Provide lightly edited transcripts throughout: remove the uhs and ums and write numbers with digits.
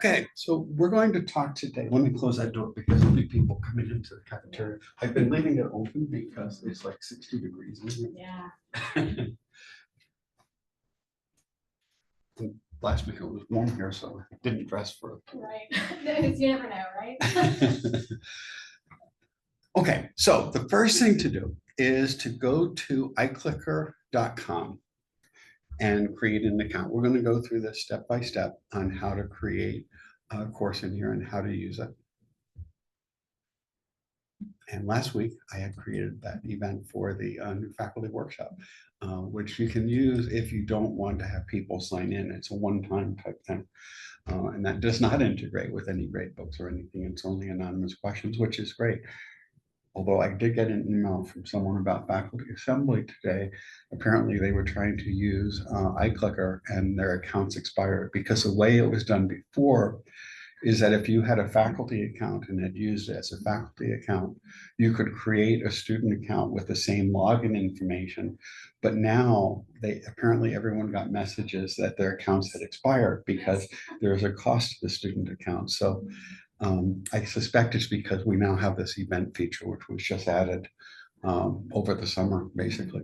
Okay, so we're going to talk today. Let me close that door because there'll be people coming into the cafeteria. I've been leaving it open because it's like 60 degrees. Isn't it? Yeah. Last week it was warm here, so I didn't dress for it. Right. You never know, right? Okay, so the first thing to do is to go to iClicker.com and create an account. We're going to go through this step by step on how to create a course in here and how to use it. And last week I had created that event for the new faculty workshop, which you can use if you don't want to have people sign in. It's a one-time type thing. And that does not integrate with any gradebooks or anything. It's only anonymous questions, which is great. Although I did get an email from someone about faculty assembly today. Apparently they were trying to use iClicker and their accounts expired, because the way it was done before is that if you had a faculty account and had used it as a faculty account, you could create a student account with the same login information. But now apparently everyone got messages that their accounts had expired because there's a cost to the student account. So I suspect it's because we now have this event feature, which was just added over the summer, basically.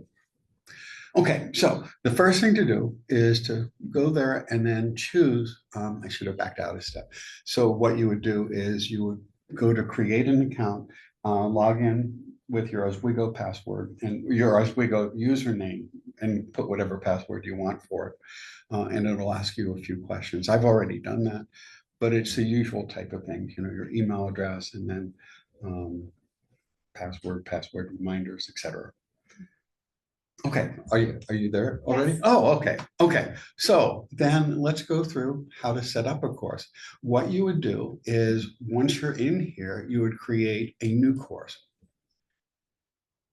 Okay, so the first thing to do is to go there and then choose, I should have backed out a step. So what you would do is you would go to create an account, log in with your Oswego password and your Oswego username and put whatever password you want for it. And it'll ask you a few questions. I've already done that, but it's the usual type of thing, you know, your email address and then password reminders, etc. Okay, are you there already? Yes. Oh, okay. So then let's go through how to set up a course. What you would do is once you're in here, you would create a new course.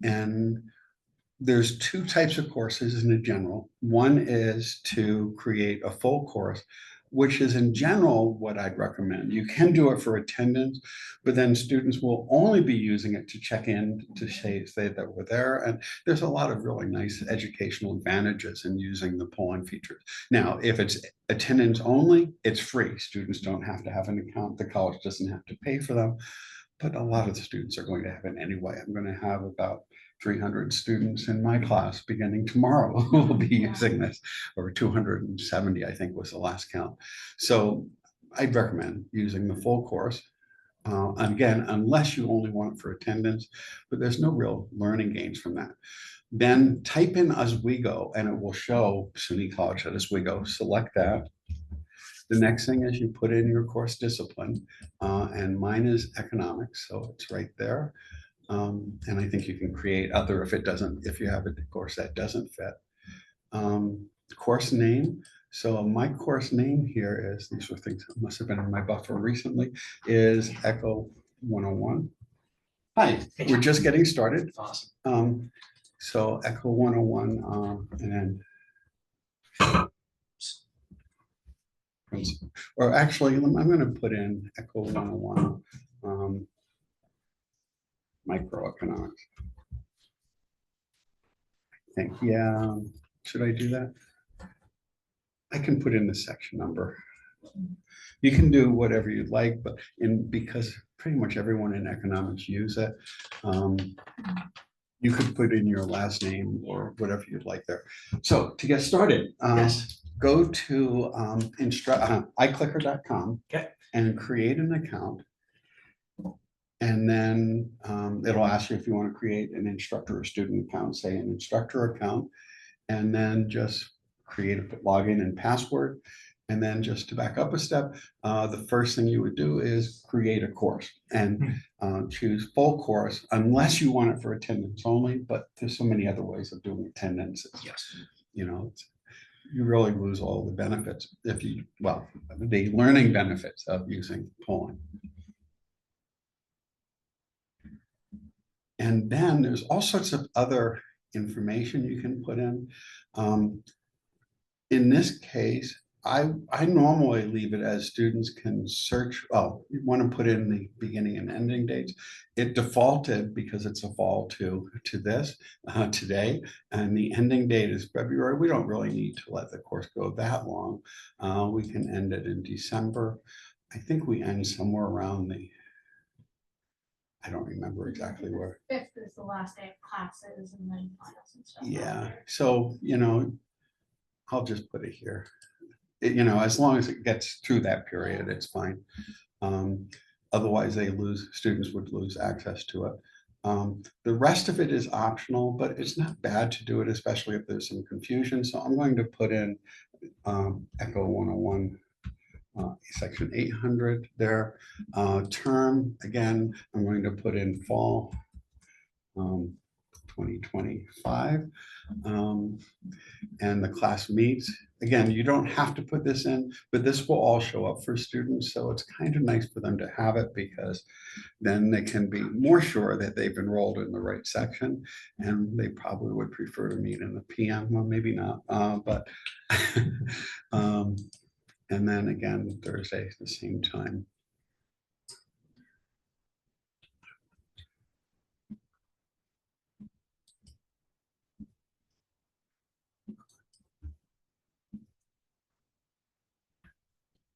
And there's two types of courses in general. One is to create a full course, which is in general what I'd recommend. You can do it for attendance, but then students will only be using it to check in to say that we're there. And there's a lot of really nice educational advantages in using the polling features. Now, if it's attendance only, it's free. Students don't have to have an account. The college doesn't have to pay for them, but a lot of the students are going to have it anyway. I'm going to have about 300 students in my class beginning tomorrow who will be using this, or 270, I think was the last count. So I'd recommend using the full course. Again, unless you only want it for attendance, but there's no real learning gains from that. Then type in Oswego and it will show SUNY College at Oswego. Select that. The next thing is you put in your course discipline, and mine is economics, so it's right there. And I think you can create other if you have a course that doesn't fit. Course name. So my course name here is, these are things that must have been in my buffer recently, is Echo 101. Hi, we're just getting started. Awesome. So Echo 101, and then or actually, I'm going to put in Echo 101 microeconomics. I think, yeah, should I do that? I can put in the section number. You can do whatever you'd like, but because pretty much everyone in economics use it, you could put in your last name or whatever you'd like there. So to get started, Yes. go to iClicker.com Okay. and create an account. And then it'll ask you if you want to create an instructor or student account, say an instructor account, and then just create a login and password. And then just to back up a step, the first thing you would do is create a course and choose full course, unless you want it for attendance only, but there's so many other ways of doing attendance. Yes. You know, you really lose all the benefits the learning benefits of using polling. And then there's all sorts of other information you can put in. In this case, I normally leave it as students can search. Oh, you want to put in the beginning and ending dates. It defaulted because it's a fall to this today, and the ending date is February. We don't really need to let the course go that long. We can end it in December. I think we end somewhere around I don't remember exactly where. 5th is the last day of classes and then finals and stuff. Yeah, after. so, I'll just put it here. As long as it gets through that period, it's fine. Otherwise, students would lose access to it. The rest of it is optional, but it's not bad to do it, especially if there's some confusion. So I'm going to put in Echo 101, section 800 there. Term, again, I'm going to put in fall 2025. And the class meets. Again, you don't have to put this in, but this will all show up for students. So it's kind of nice for them to have it because then they can be more sure that they've enrolled in the right section. And they probably would prefer to meet in the PM, well, maybe not, but and then again, Thursday at the same time.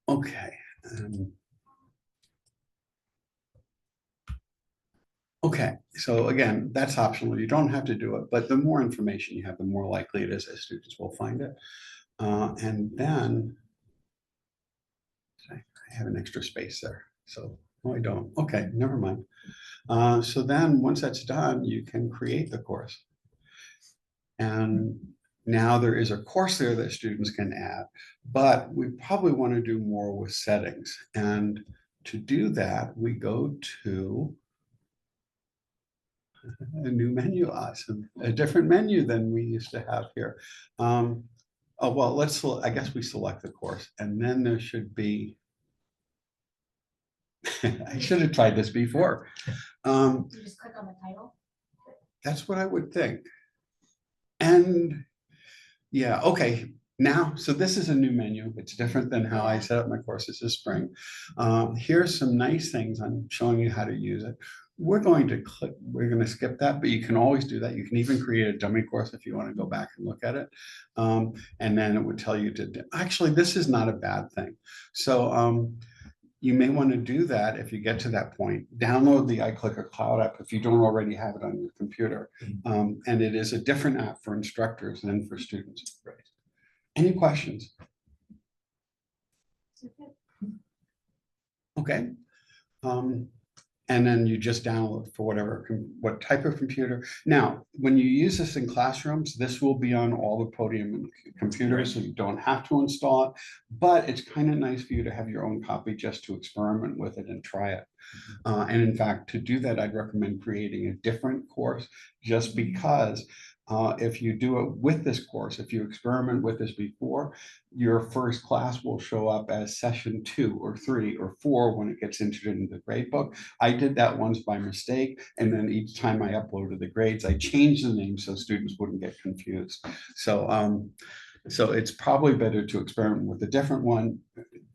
Okay. Okay, so again, that's optional. You don't have to do it, but the more information you have, the more likely it is that students will find it. And then I have an extra space there. So, no, I don't. Okay, never mind. So then once that's done, you can create the course. And now there is a course there that students can add, but we probably want to do more with settings. And to do that, we go to a new menu, awesome, a different menu than we used to have here. Oh, well, I guess we select the course and then there should be, I should have tried this before. You just click on the title. That's what I would think. And yeah, okay. Now, so this is a new menu. It's different than how I set up my courses this spring. Here's some nice things. I'm showing you how to use it. We're going to skip that, but you can always do that. You can even create a dummy course if you want to go back and look at it. And then it would tell you actually, this is not a bad thing. So you may want to do that if you get to that point. Download the iClicker Cloud app if you don't already have it on your computer. And it is a different app for instructors than for students. Right. Any questions? Okay. And then you just download for what type of computer. Now, when you use this in classrooms, this will be on all the Podium computers, so you don't have to install it, but it's kind of nice for you to have your own copy just to experiment with it and try it. And in fact, to do that, I'd recommend creating a different course just because if you do it with this course, if you experiment with this before, your first class will show up as session 2 or 3 or 4 when it gets entered into the gradebook. I did that once by mistake, and then each time I uploaded the grades, I changed the name so students wouldn't get confused. So it's probably better to experiment with a different one,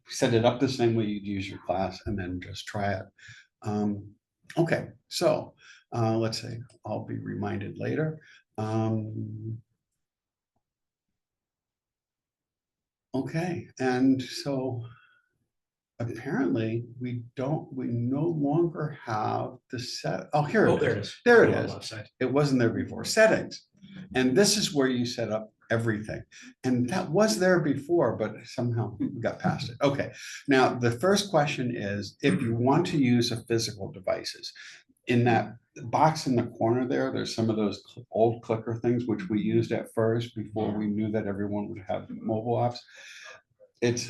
set it up the same way you'd use your class, and then just try it. Okay, so let's say I'll be reminded later. Okay, and so apparently we no longer have the set. Oh, here it is. There it is. It wasn't there before. Settings. And this is where you set up everything. And that was there before, but somehow we got past it. Okay, now the first question is if you want to use a physical devices. In that box in the corner there's some of those old clicker things which we used at first before we knew that everyone would have mobile apps.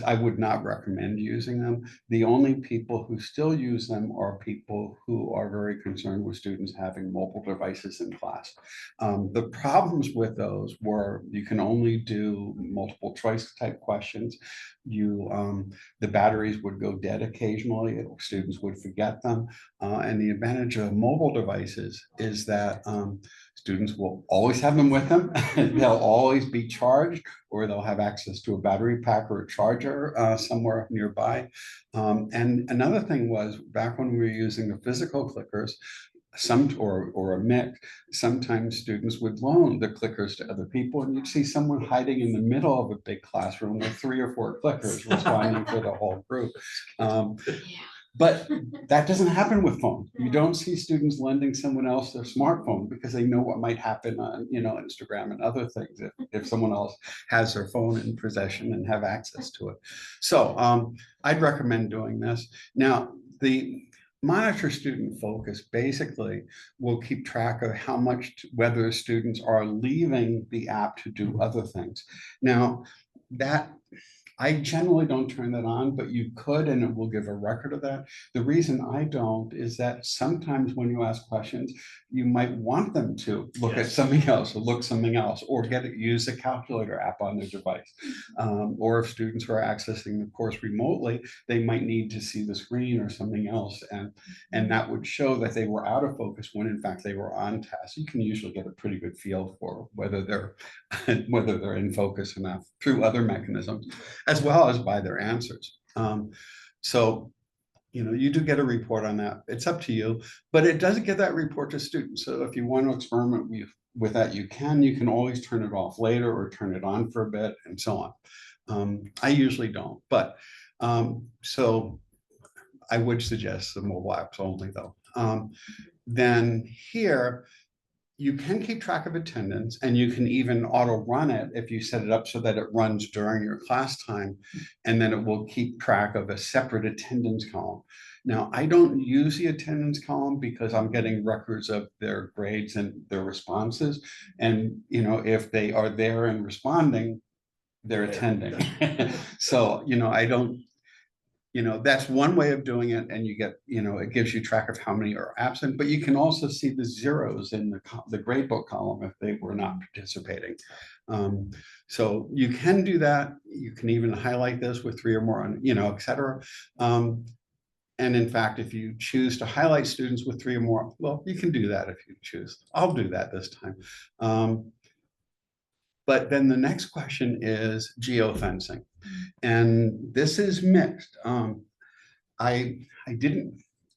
I would not recommend using them. The only people who still use them are people who are very concerned with students having mobile devices in class. The problems with those were you can only do multiple choice type questions. The batteries would go dead occasionally. Students would forget them. And the advantage of mobile devices is that students will always have them with them. They'll always be charged, or they'll have access to a battery pack or a charger somewhere nearby. And another thing was back when we were using the physical clickers, or a mix. Sometimes students would loan the clickers to other people, and you'd see someone hiding in the middle of a big classroom with 3 or 4 clickers responding for the whole group. Yeah. But that doesn't happen with phone. You don't see students lending someone else their smartphone because they know what might happen on, Instagram and other things if someone else has their phone in possession and have access to it. So I'd recommend doing this. Now, the monitor student focus basically will keep track of how much, whether students are leaving the app to do other things. Now, that I generally don't turn that on, but you could, and it will give a record of that. The reason I don't is that sometimes when you ask questions, you might want them to look at something else or look something else, or use a calculator app on their device. Or if students are accessing the course remotely, they might need to see the screen or something else. And that would show that they were out of focus when in fact they were on task. You can usually get a pretty good feel for whether they're in focus enough through other mechanisms, as well as by their answers. So, you do get a report on that. It's up to you, but it doesn't get that report to students. So if you want to experiment with that, you can always turn it off later or turn it on for a bit and so on. I usually don't, but so I would suggest the mobile apps only though. Then here, you can keep track of attendance, and you can even auto run it if you set it up so that it runs during your class time, and then it will keep track of a separate attendance column. Now, I don't use the attendance column because I'm getting records of their grades and their responses. And, if they are there and responding, they're attending. So, I don't, that's one way of doing it, and you get, it gives you track of how many are absent, but you can also see the zeros in the gradebook column if they were not participating. So you can do that. You can even highlight this with 3 or more, et cetera. And in fact, if you choose to highlight students with 3 or more, well, you can do that if you choose. I'll do that this time. But then the next question is geofencing. And this is mixed. I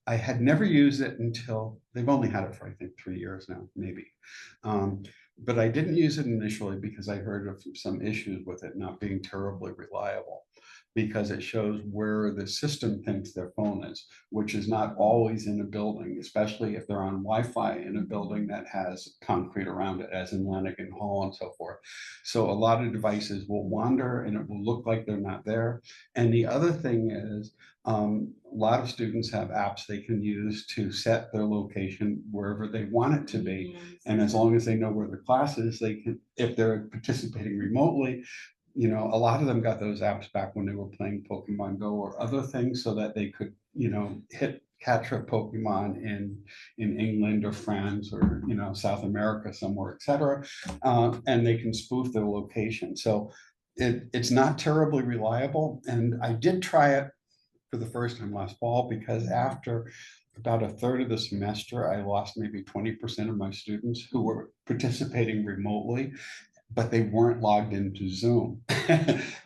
had never used it until they've only had it for I think 3 years now, maybe. But I didn't use it initially because I heard of some issues with it not being terribly reliable, because it shows where the system thinks their phone is, which is not always in a building, especially if they're on Wi-Fi in a building that has concrete around it, as in Lanigan Hall and so forth. So a lot of devices will wander and it will look like they're not there. And the other thing is, a lot of students have apps they can use to set their location wherever they want it to be. And as long as they know where the class is, they can, if they're participating remotely, a lot of them got those apps back when they were playing Pokemon Go or other things, so that they could, catch a Pokemon in England or France or, South America somewhere, et cetera. And they can spoof their location. So it's not terribly reliable. And I did try it for the first time last fall, because after about a third of the semester, I lost maybe 20% of my students who were participating remotely, but they weren't logged into Zoom.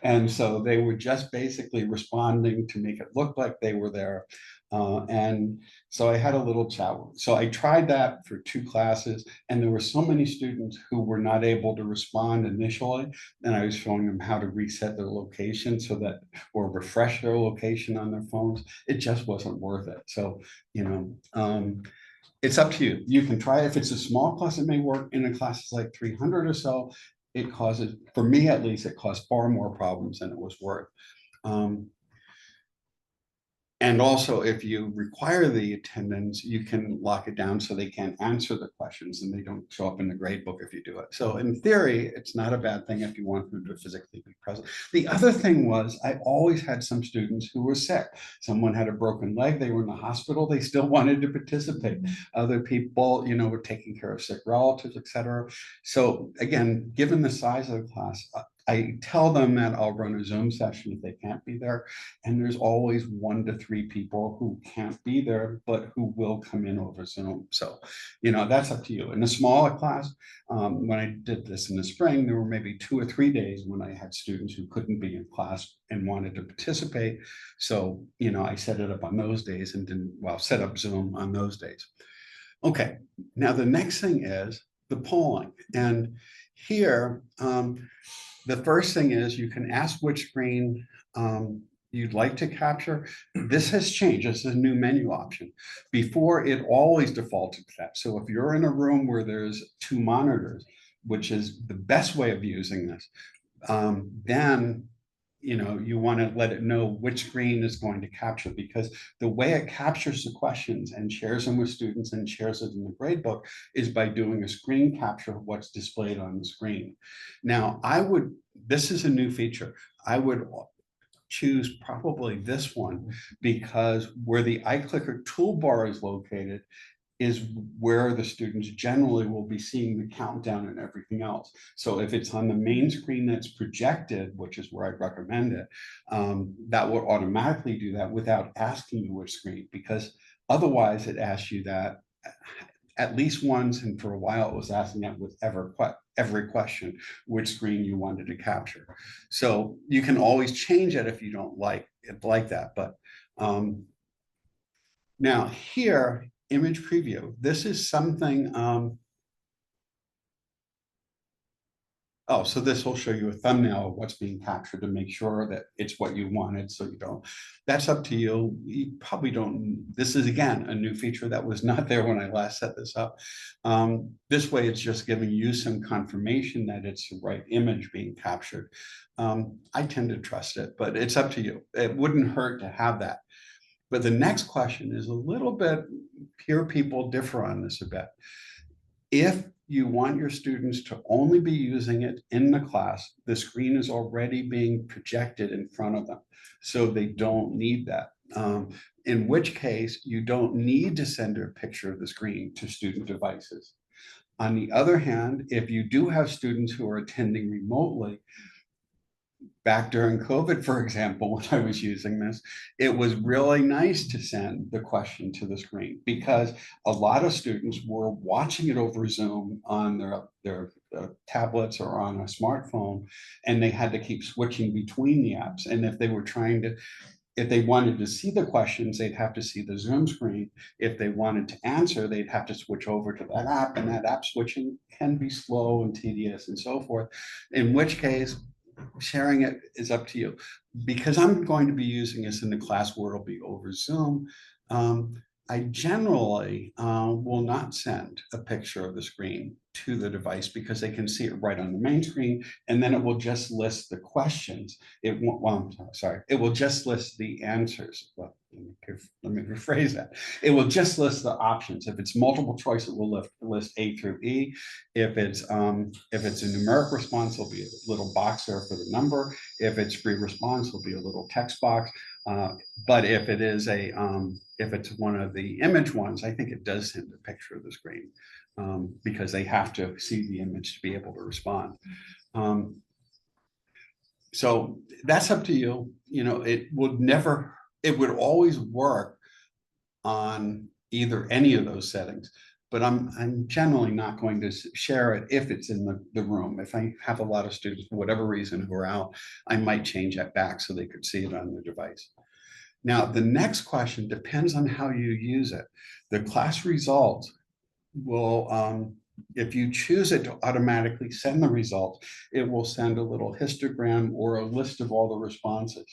And so they were just basically responding to make it look like they were there. And so I had a little chat. So I tried that for 2 classes, and there were so many students who were not able to respond initially. And I was showing them how to reset their location or refresh their location on their phones. It just wasn't worth it. So, it's up to you. You can try it. If it's a small class, it may work. In a class like 300 or so, it causes, for me at least, it caused far more problems than it was worth. And also, if you require the attendance, you can lock it down so they can't answer the questions and they don't show up in the gradebook if you do it. So in theory, it's not a bad thing if you want them to physically be present. The other thing was, I always had some students who were sick. Someone had a broken leg, they were in the hospital, they still wanted to participate. Other people, were taking care of sick relatives, et cetera. So again, given the size of the class, I tell them that I'll run a Zoom session if they can't be there. And there's always 1 to 3 people who can't be there, but who will come in over Zoom. So, that's up to you. In a smaller class, when I did this in the spring, there were maybe 2 or 3 days when I had students who couldn't be in class and wanted to participate. So, I set it up on those days and set up Zoom on those days. Okay, now the next thing is the polling. And here, the first thing is you can ask which screen you'd like to capture. This has changed. This is a new menu option. Before, it always defaulted to that. So if you're in a room where there's 2 monitors, which is the best way of using this, then you want to let it know which screen is going to capture, because the way it captures the questions and shares them with students and shares it in the gradebook is by doing a screen capture of what's displayed on the screen. Now, this is a new feature. I would choose probably this one, because where the iClicker toolbar is located is where the students generally will be seeing the countdown and everything else. So if it's on the main screen that's projected, which is where I'd recommend it, that will automatically do that without asking you which screen, because otherwise it asks you that at least once, and for a while it was asking that with every question, which screen you wanted to capture. So you can always change it if you don't like it like that. But now here, image preview. This is something, so this will show you a thumbnail of what's being captured to make sure that it's what you wanted, so you don't. That's up to you. You probably don't. This is, again, a new feature that was not there when I last set this up. This way, it's just giving you some confirmation that it's the right image being captured. I tend to trust it, but it's up to you. It wouldn't hurt to have that. But the next question is a little bit, here people differ on this a bit. If you want your students to only be using it in the class, the screen is already being projected in front of them, so they don't need that. In which case, you don't need to send a picture of the screen to student devices. On the other hand, if you do have students who are attending remotely, back during COVID, for example, when I was using this, it was really nice to send the question to the screen, because a lot of students were watching it over Zoom on their tablets or on a smartphone, and they had to keep switching between the apps. And if they wanted to see the questions, they'd have to see the Zoom screen. If they wanted to answer, they'd have to switch over to that app, and that app switching can be slow and tedious and so forth, in which case, sharing it is up to you. Because I'm going to be using this in the class where it'll be over Zoom, I generally will not send a picture of the screen to the device, because they can see it right on the main screen, and then it will just list the questions. It won't, well, I'm sorry, it will just list the answers. Well, let me rephrase that. It will just list the options. If it's multiple choice, it will list A through E. If it's a numeric response, there'll be a little box there for the number. If it's free response, there'll be a little text box. But if it's one of the image ones, I think it does send a picture of the screen, because they have to see the image to be able to respond. So that's up to you. It would always work on either any of those settings, but I'm generally not going to share it if it's in the room. If I have a lot of students, for whatever reason, who are out, I might change that back so they could see it on their device. Now, the next question depends on how you use it. The class results will, if you choose it to automatically send the results, it will send a little histogram or a list of all the responses.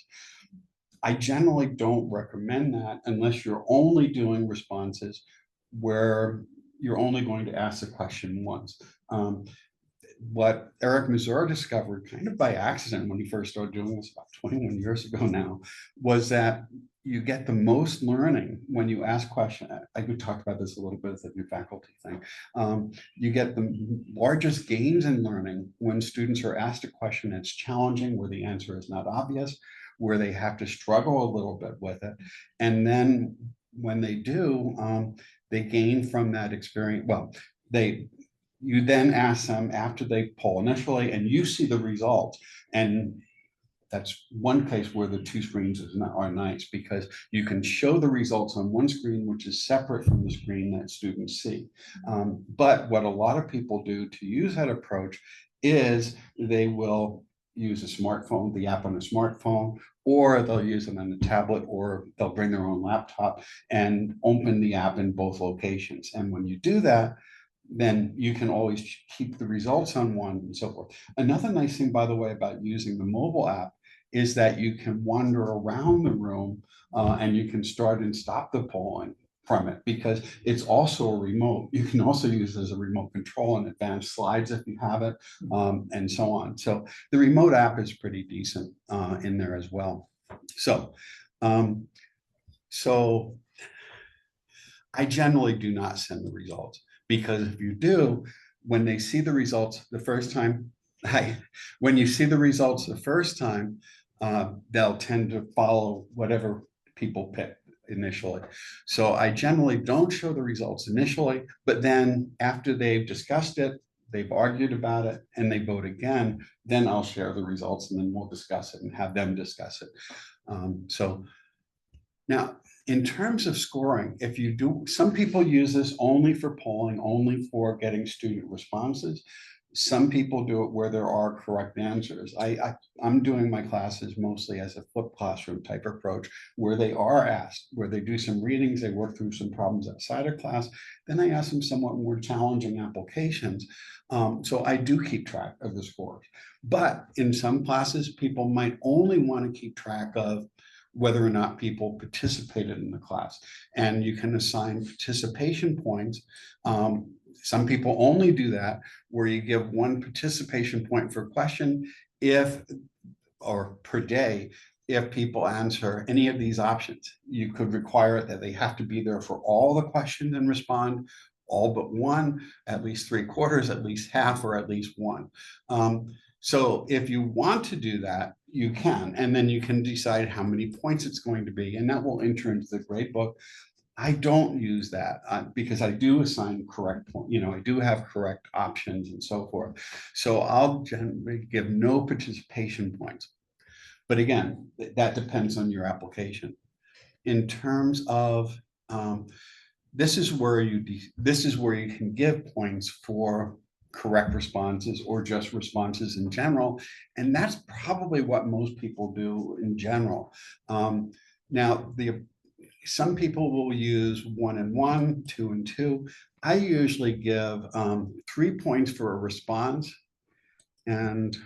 I generally don't recommend that unless you're only doing responses where you're only going to ask the question once. What Eric Mazur discovered kind of by accident when he first started doing this about 21 years ago now, was that you get the most learning when you ask questions. I could talk about this a little bit as a new faculty thing. You get the largest gains in learning when students are asked a question that's challenging, where the answer is not obvious, where they have to struggle a little bit with it. And then when they do, they gain from that experience. Well, you then ask them after they poll initially, and you see the results. And that's one case where the 2 screens are nice, because you can show the results on one screen, which is separate from the screen that students see. But what a lot of people do to use that approach is they will use a smartphone, the app on a smartphone, or they'll use it on a tablet, or they'll bring their own laptop and open the app in both locations. And when you do that, then you can always keep the results on one and so forth. Another nice thing, by the way, about using the mobile app is that you can wander around the room and you can start and stop the polling from it, because it's also a remote. You can also use it as a remote control and advanced slides if you have it, and so on. So the remote app is pretty decent in there as well. So, so I generally do not send the results, because if you do, when they see the results the first time, when you see the results the first time, they'll tend to follow whatever people pick initially. So I generally don't show the results initially, but then after they've discussed it, they've argued about it, and they vote again, then I'll share the results, and then we'll discuss it and have them discuss it. So now, in terms of scoring, if you do, some people use this only for polling, only for getting student responses. Some people do it where there are correct answers. I'm doing my classes mostly as a flipped classroom type approach, where they are asked, where they do some readings, they work through some problems outside of class, then I ask them somewhat more challenging applications. So I do keep track of the scores. But in some classes, people might only want to keep track of whether or not people participated in the class. And you can assign participation points. Some people only do that, where you give 1 participation point for question or per day, if people answer any of these options. You could require it that they have to be there for all the questions and respond all but one, at least 3/4, at least half, or at least one. So if you want to do that, you can, and then you can decide how many points it's going to be, and that will enter into the gradebook. I don't use that because I do assign correct, I do have correct options and so forth. So I'll generally give no participation points. But again, that depends on your application. In terms of, this is where you can give points for correct responses or just responses in general. And that's probably what most people do in general. Now, some people will use 1 and 1, 2 and 2. I usually give 3 points for a response and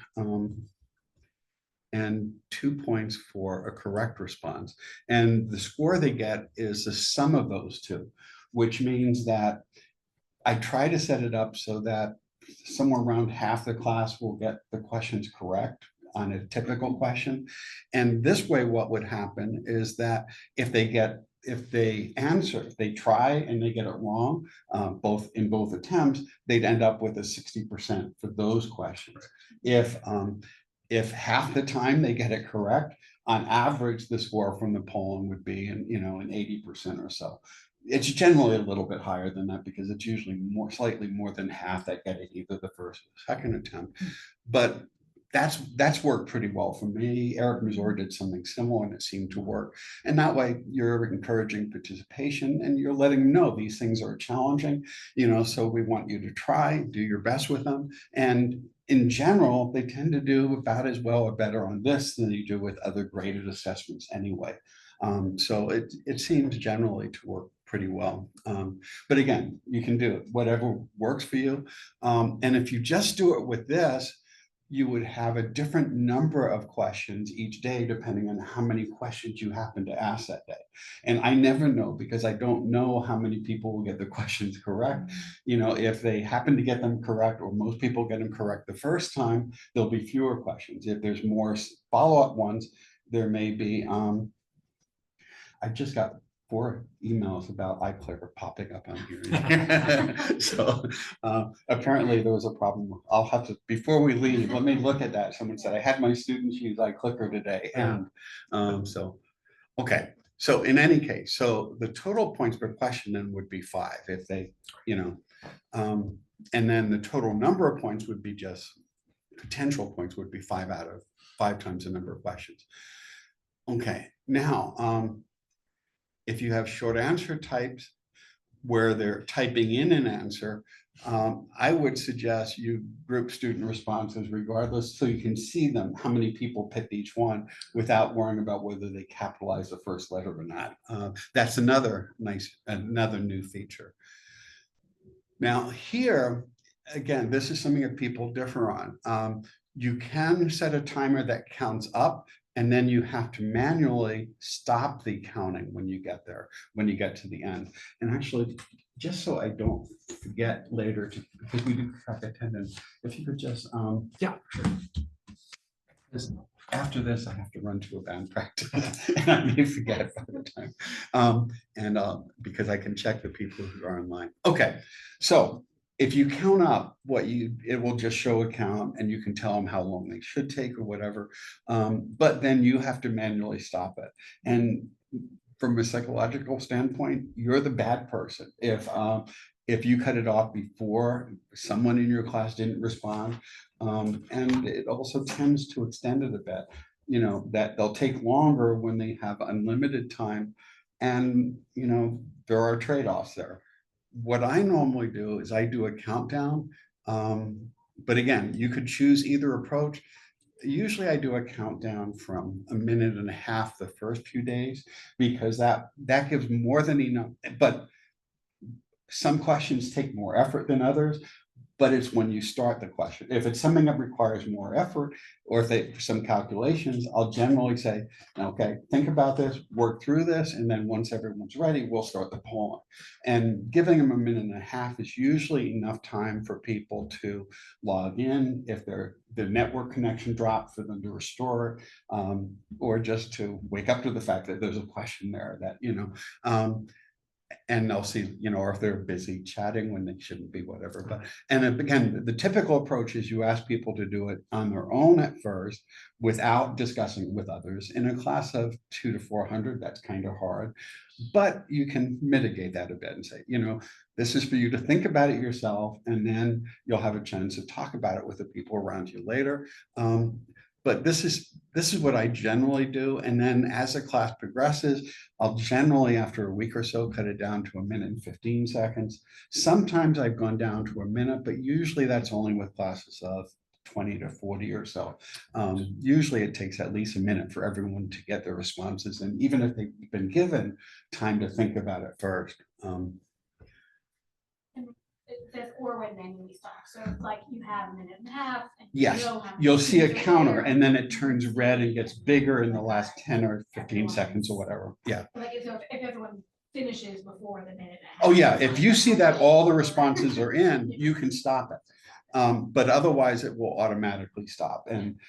2 points for a correct response. And the score they get is the sum of those two, which means that I try to set it up so that somewhere around half the class will get the questions correct on a typical question. And this way, what would happen is that if they try and they get it wrong, in both attempts, they'd end up with a 60% for those questions. If half the time they get it correct, on average, the score from the polling would be an 80% or so. It's generally a little bit higher than that, because it's usually slightly more than half that get it either the first or second attempt. But that's worked pretty well for me. Eric Mazur did something similar and it seemed to work. And that way you're encouraging participation and you're letting them know these things are challenging, so we want you to try, do your best with them. And in general, they tend to do about as well or better on this than you do with other graded assessments anyway. So it seems generally to work pretty well. But again, you can do it, whatever works for you. And if you just do it with this, you would have a different number of questions each day, depending on how many questions you happen to ask that day. And I never know, because I don't know how many people will get the questions correct. If they happen to get them correct, or most people get them correct the first time, there'll be fewer questions. If there's more follow-up ones, there may be, I just got 4 emails about iClicker popping up on here. So apparently there was a problem. I'll have to, before we leave, let me look at that. Someone said I had my students use iClicker today. And okay. So in any case, so the total points per question then would be 5 if they, and then the total number of points would be just potential points would be 5 out of 5 times the number of questions. Okay. Now, if you have short answer types, where they're typing in an answer, I would suggest you group student responses regardless, so you can see them, how many people picked each one without worrying about whether they capitalize the first letter or not. That's another new feature. Now here, again, this is something that people differ on. You can set a timer that counts up, and then you have to manually stop the counting when you get there, when you get to the end. And actually, just so I don't forget later, because we do track attendance, if you could just, yeah, sure. After this, I have to run to a band practice, and I may forget by the time. Because I can check the people who are online. Okay, so if you count up it will just show a count, and you can tell them how long they should take or whatever. But then you have to manually stop it. And from a psychological standpoint, you're the bad person if you cut it off before someone in your class didn't respond. And it also tends to extend it a bit, that they'll take longer when they have unlimited time. And, there are trade-offs there. What I normally do is I do a countdown. But again, you could choose either approach. Usually I do a countdown from 1.5 minutes the first few days, because that gives more than enough. But some questions take more effort than others, but it's when you start the question. If it's something that requires more effort, or if they some calculations, I'll generally say, okay, think about this, work through this, and then once everyone's ready, we'll start the polling. And giving them 1.5 minutes is usually enough time for people to log in, if the network connection dropped, for them to restore it, or just to wake up to the fact that there's a question there that, and they'll see, or if they're busy chatting when they shouldn't be, whatever. But, and again, the typical approach is you ask people to do it on their own at first without discussing it with others. In a class of 200 to 400, that's kind of hard, but you can mitigate that a bit and say, this is for you to think about it yourself, and then you'll have a chance to talk about it with the people around you later. But this is what I generally do. And then as the class progresses, I'll generally, after a week or so, cut it down to 1 minute and 15 seconds. Sometimes I've gone down to 1 minute, but usually that's only with classes of 20 to 40 or so. Usually it takes at least 1 minute for everyone to get their responses. And even if they've been given time to think about it first. Or when manually stop. So like you have 1.5 minutes. And yes, you'll see a counter, and then it turns red and gets bigger in the last 10 or 15 seconds or whatever. Yeah. Like if everyone finishes before the 1.5 minutes. Oh yeah, if you see that all the responses are in, you can stop it. But otherwise it will automatically stop. And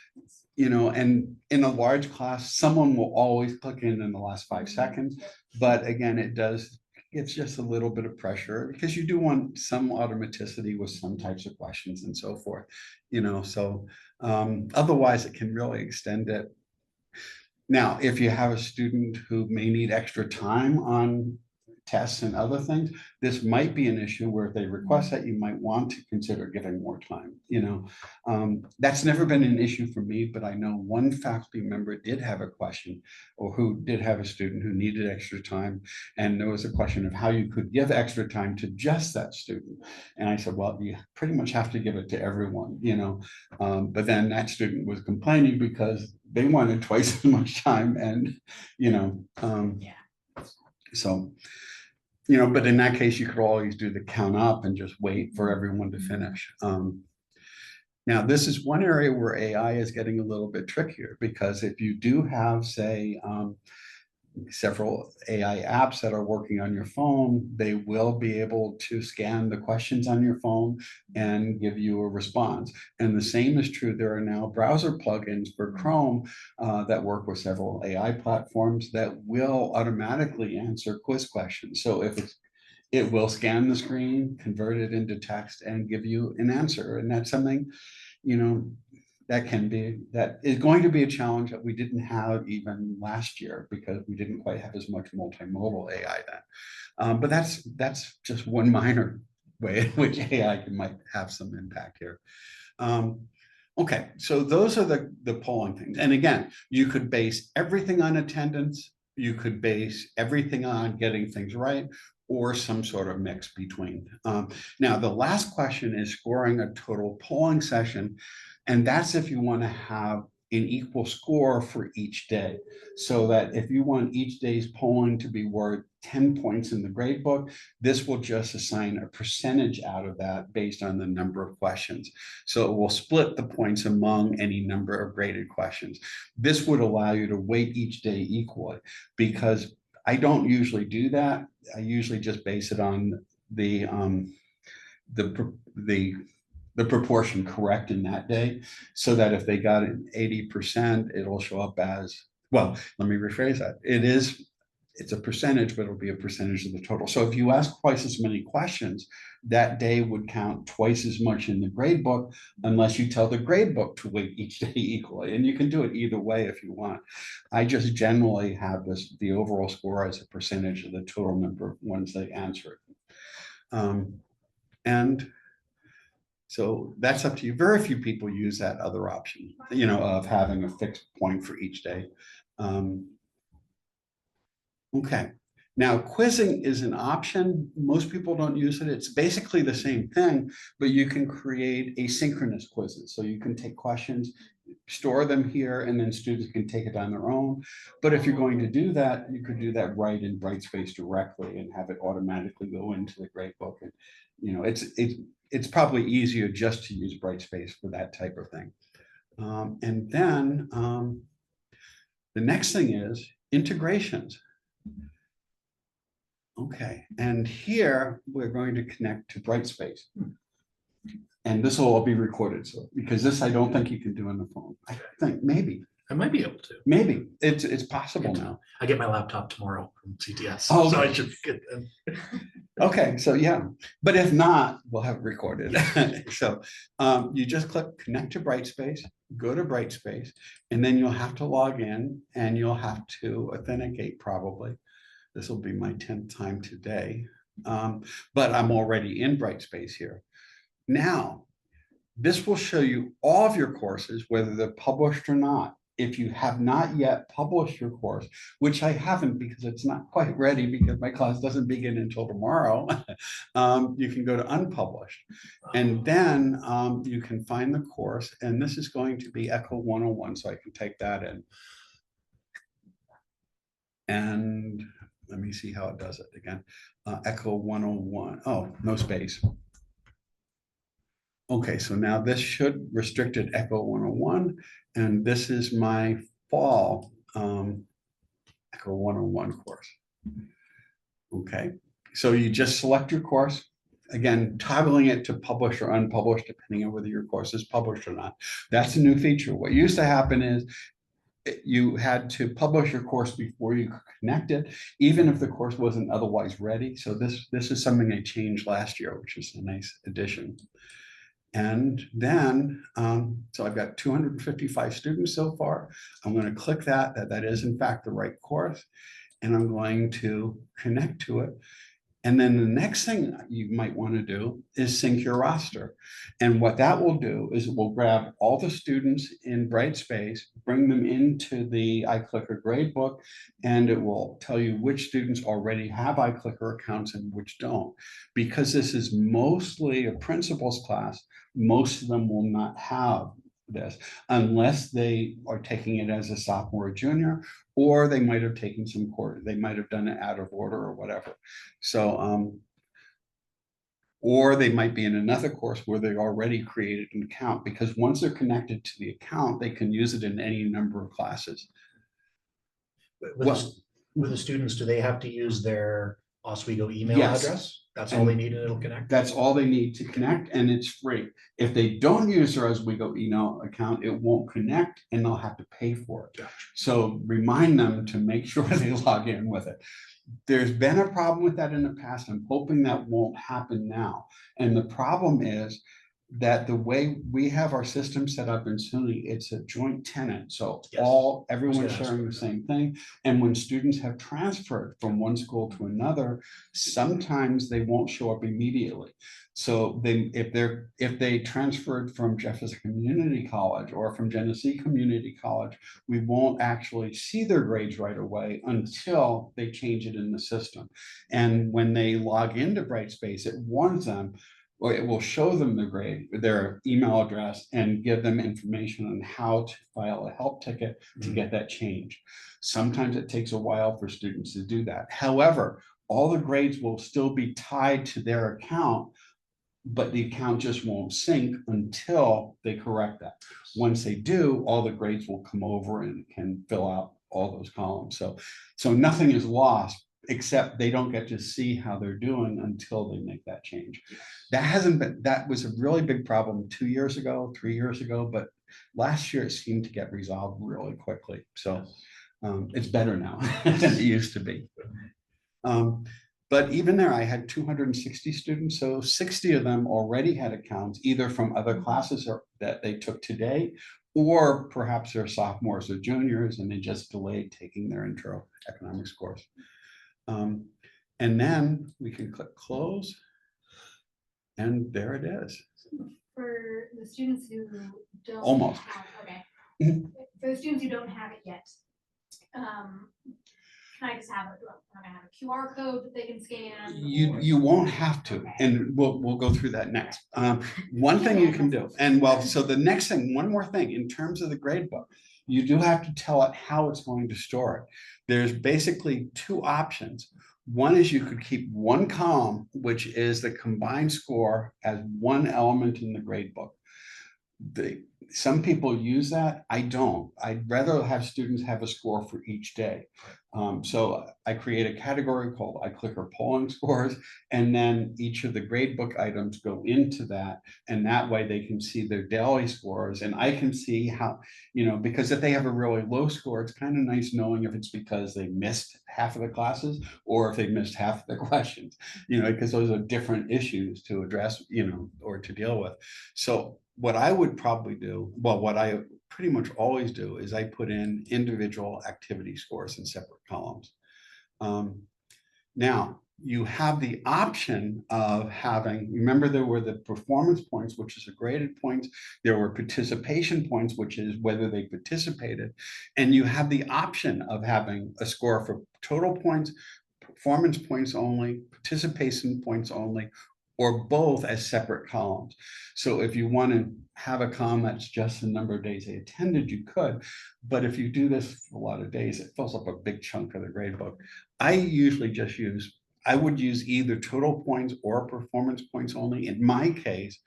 and in a large class, someone will always click in the last 5 seconds. But again, it's just a little bit of pressure, because you do want some automaticity with some types of questions and so forth, so otherwise it can really extend it. Now, if you have a student who may need extra time on tests and other things, this might be an issue where if they request that, you might want to consider giving more time. That's never been an issue for me, but I know one faculty member did have a question, or who did have a student who needed extra time, and there was a question of how you could give extra time to just that student. And I said, well, you pretty much have to give it to everyone, but then that student was complaining because they wanted twice as much time, and so but in that case, you could always do the count up and just wait for everyone to finish. Now, this is one area where AI is getting a little bit trickier, because if you do have, say, several AI apps that are working on your phone, they will be able to scan the questions on your phone and give you a response. And the same is true. There are now browser plugins for Chrome that work with several AI platforms that will automatically answer quiz questions. So it will scan the screen, convert it into text, and give you an answer. And that's something, that is going to be a challenge that we didn't have even last year, because we didn't quite have as much multimodal AI then. But that's just one minor way in which AI might have some impact here. Okay, so those are the polling things. And again, you could base everything on attendance. You could base everything on getting things right, or some sort of mix between. Now, the last question is scoring a total polling session, and that's if you want to have an equal score for each day. So that if you want each day's polling to be worth 10 points in the grade book, this will just assign a percentage out of that based on the number of questions. So it will split the points among any number of graded questions. This would allow you to weight each day equally, because I don't usually do that. I usually just base it on the proportion correct in that day, so that if they got an 80%, it'll show up as, well, let me rephrase that. It's a percentage, but it'll be a percentage of the total. So if you ask twice as many questions, that day would count twice as much in the grade book, unless you tell the grade book to weight each day equally. And you can do it either way if you want. I just generally have the overall score as a percentage of the total number of ones they answered. And so that's up to you. Very few people use that other option, of having a fixed point for each day. Okay. Now, quizzing is an option. Most people don't use it. It's basically the same thing, but you can create asynchronous quizzes. So you can take questions, store them here, and then students can take it on their own. But if you're going to do that, you could do that right in Brightspace directly and have it automatically go into the gradebook. And it's probably easier just to use Brightspace for that type of thing. And then the next thing is integrations. Okay, and here we're going to connect to Brightspace. And this will all be recorded, so because this I don't think you can do on the phone. I think maybe. I might be able to. Maybe it's possible now. I get my laptop tomorrow from CTS, Oh, so okay. I should get them. Okay, so yeah, but if not, we'll have it recorded. So you just click connect to Brightspace, go to Brightspace, and then you'll have to log in and you'll have to authenticate probably. This will be my 10th time today, but I'm already in Brightspace here. Now, this will show you all of your courses, whether they're published or not. If you have not yet published your course, which I haven't because it's not quite ready because my class doesn't begin until tomorrow, you can go to unpublished. And then you can find the course, and this is going to be Echo 101, so I can take that in. And let me see how it does it again. Echo 101, oh, no space. Okay, so now this should restricted Echo 101, and this is my fall Echo 101 course. Okay, so you just select your course. Again, toggling it to publish or unpublished, depending on whether your course is published or not. That's a new feature. What used to happen is you had to publish your course before you could connect it, even if the course wasn't otherwise ready. So this is something I changed last year, which is a nice addition. And then, so I've got 255 students so far. I'm going to click that is in fact the right course, and I'm going to connect to it. And then the next thing you might want to do is sync your roster. And what that will do is it will grab all the students in Brightspace, bring them into the iClicker gradebook, and it will tell you which students already have iClicker accounts and which don't. Because this is mostly a principal's class, most of them will not have this unless they are taking it as a sophomore or junior, or they might have taken some course, they might have done it out of order or whatever. So or they might be in another course where they already created an account, because once they're connected to the account, they can use it in any number of classes. With the students, do they have to use their Oswego email Yes. address? That's all they need and it'll connect? That's all they need to connect, and it's free. If they don't use their Oswego email account, it won't connect and they'll have to pay for it. Gotcha. So remind them to make sure they log in with it. There's been a problem with that in the past. I'm hoping that won't happen now. And the problem is that the way we have our system set up in SUNY, it's a joint tenant. So Yes. everyone's gonna ask sharing about the same thing. And when students have transferred from one school to another, sometimes they won't show up immediately. So if they transferred from Jefferson Community College or from Genesee Community College, we won't actually see their grades right away until they change it in the system. And when they log into Brightspace, it warns them, or it will show them the grade, their email address, and give them information on how to file a help ticket to get that change. Sometimes it takes a while for students to do that. However, all the grades will still be tied to their account, but the account just won't sync until they correct that. Once they do, all the grades will come over and can fill out all those columns. So nothing is lost, except they don't get to see how they're doing until they make that change. That was a really big problem 2 years ago, 3 years ago, but last year it seemed to get resolved really quickly. So it's better now than it used to be. But even there, I had 260 students, so 60 of them already had accounts, either from other classes or that they took today, or perhaps they're sophomores or juniors and they just delayed taking their intro economics course. And then we can click close. And there it is. For the students who don't. Almost. Okay. For the students who don't have it yet, can I just have a QR code that they can scan? You won't have to, Okay. and we'll go through that next. One thing you can do, and well, so the next thing, one more thing, in terms of the gradebook, you do have to tell it how it's going to store it. There's basically two options. One is you could keep one column, which is the combined score, as one element in the gradebook. Some people use that. I don't. I'd rather have students have a score for each day. So I create a category called iClicker polling scores, and then each of the gradebook items go into that, and that way they can see their daily scores, and I can see how, because if they have a really low score, it's kind of nice knowing if it's because they missed half of the classes or if they missed half of the questions, because those are different issues to address, or to deal with. So what I would probably do, well, what I pretty much always do is I put in individual activity scores in separate columns. Now, you have the option of having, remember there were the performance points, which is a graded points. There were participation points, which is whether they participated. And you have the option of having a score for total points, performance points only, participation points only, or both as separate columns. So if you want to have a column that's just the number of days they attended, you could. But if you do this for a lot of days, it fills up a big chunk of the gradebook. I usually just I would use either total points or performance points only in my case,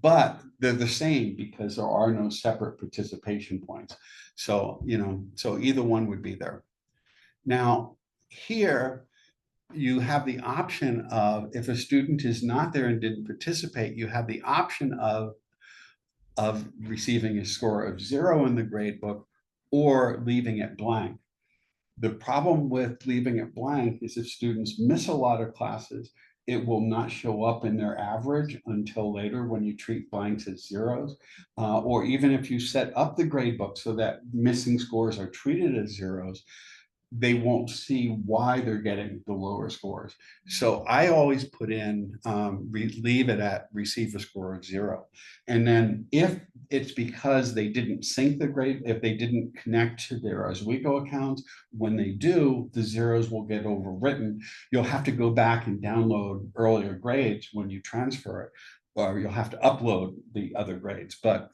but they're the same because there are no separate participation points. So, so either one would be there. Now, here, you have the option of, if a student is not there and didn't participate, you have the option of receiving a score of 0 in the gradebook or leaving it blank. The problem with leaving it blank is if students miss a lot of classes, it will not show up in their average until later when you treat blanks as zeros. Or even if you set up the gradebook so that missing scores are treated as zeros, they won't see why they're getting the lower scores. So I always put in, leave it at receive a score of 0. And then if it's because they didn't sync the grade, if they didn't connect to their Oswego accounts, when they do, the zeros will get overwritten. You'll have to go back and download earlier grades when you transfer it, or you'll have to upload the other grades. But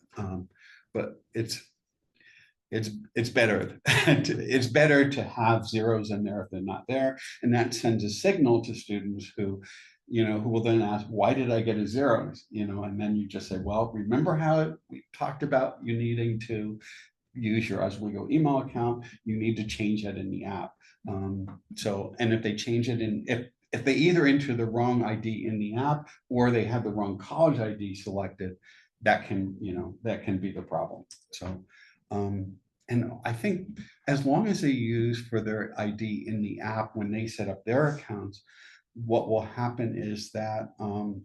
it's better. It's better to have zeros in there if they're not there, and that sends a signal to students who will then ask, why did I get a 0? And then you just say, well, remember how we talked about you needing to use your Oswego email account, you need to change that in the app. And if they change it if they either enter the wrong ID in the app or they have the wrong college ID selected, that can be the problem. So and I think as long as they use for their ID in the app when they set up their accounts, what will happen is that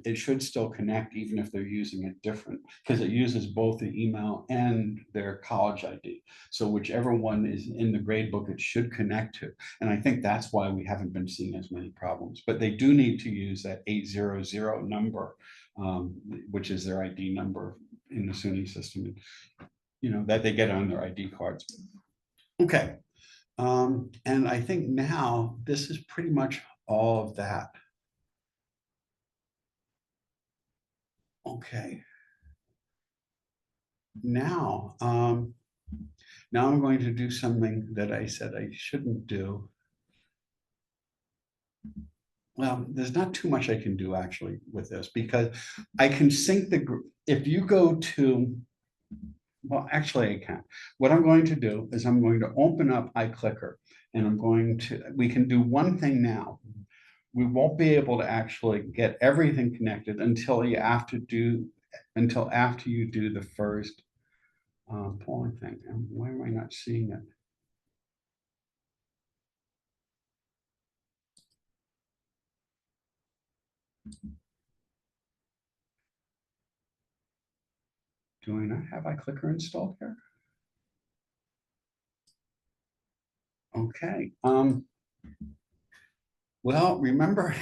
it should still connect even if they're using it different, because it uses both the email and their college ID. So whichever one is in the gradebook, it should connect to. And I think that's why we haven't been seeing as many problems. But they do need to use that 800 number, which is their ID number in the SUNY system, you know, that they get on their ID cards. Okay. And I think now this is pretty much all of that. Okay. Now, now I'm going to do something that I said I shouldn't do. Well, there's not too much I can do actually with this, because I can sync the, if you go to, well, actually I can. What I'm going to do is I'm going to open up iClicker, and I'm going to, we can do one thing now. We won't be able to actually get everything connected until you have to do, until after you do the first polling thing. And why am I not seeing it? Do I not have iClicker installed here? Okay. Well, remember,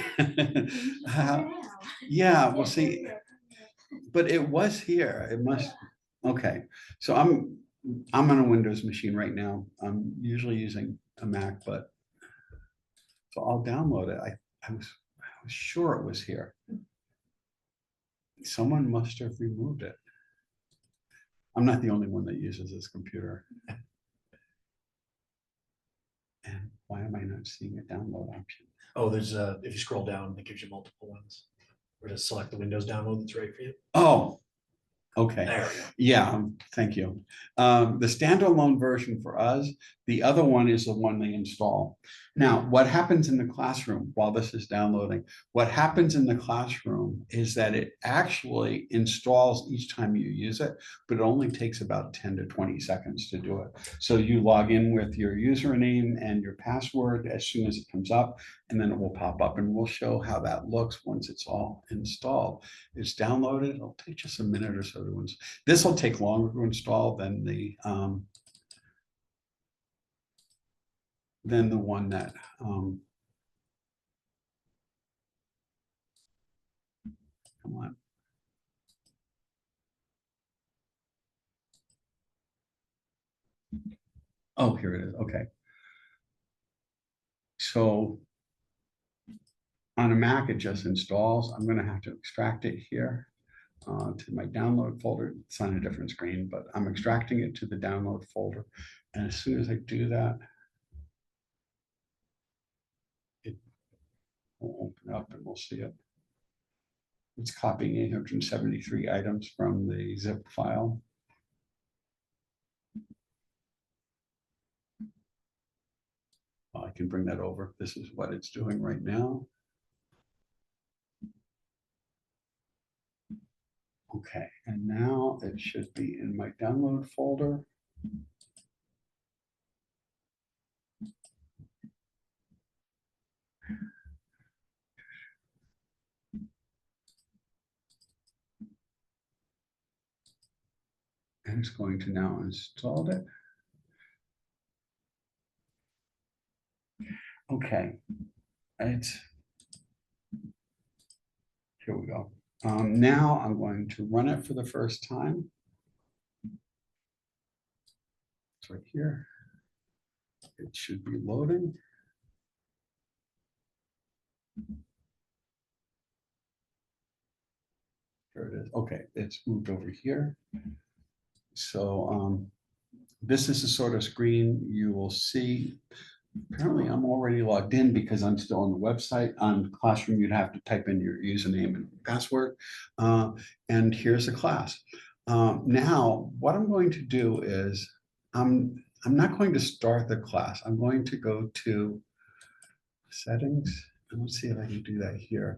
yeah, we'll see. But it was here. It must. Okay. So I'm on a Windows machine right now. I'm usually using a Mac, but so I'll download it. I was sure it was here. Someone must have removed it. I'm not the only one that uses this computer. And why am I not seeing a download option? Oh, there's a, if you scroll down, it gives you multiple ones. Or just select the Windows download that's right for you. Oh, okay. There we go. Yeah, thank you. The standalone version for us, the other one is the one they install. Now, what happens in the classroom while this is downloading? What happens in the classroom is that it actually installs each time you use it, but it only takes about 10 to 20 seconds to do it. So you log in with your username and your password as soon as it comes up, and then it will pop up, and we'll show how that looks once it's all installed. It's downloaded. It'll take just a minute or so to install. This will take longer to install than the one that come on. Oh, here it is. Okay. So on a Mac, it just installs. I'm going to have to extract it here to my download folder. It's on a different screen, but I'm extracting it to the download folder. And as soon as I do that, it will open up and we'll see it. It's copying 873 items from the zip file. I can bring that over. This is what it's doing right now. Okay, and now it should be in my download folder. And it's going to now install it. Okay, it's, here we go. Now I'm going to run it for the first time. It's right here. It should be loading. There it is. Okay, it's moved over here. So this is the sort of screen you will see. Apparently I'm already logged in because I'm still on the website. On Classroom, you'd have to type in your username and password. And here's the class. Now, what I'm going to do is I'm not going to start the class. I'm going to go to settings. And let's see if I can do that here.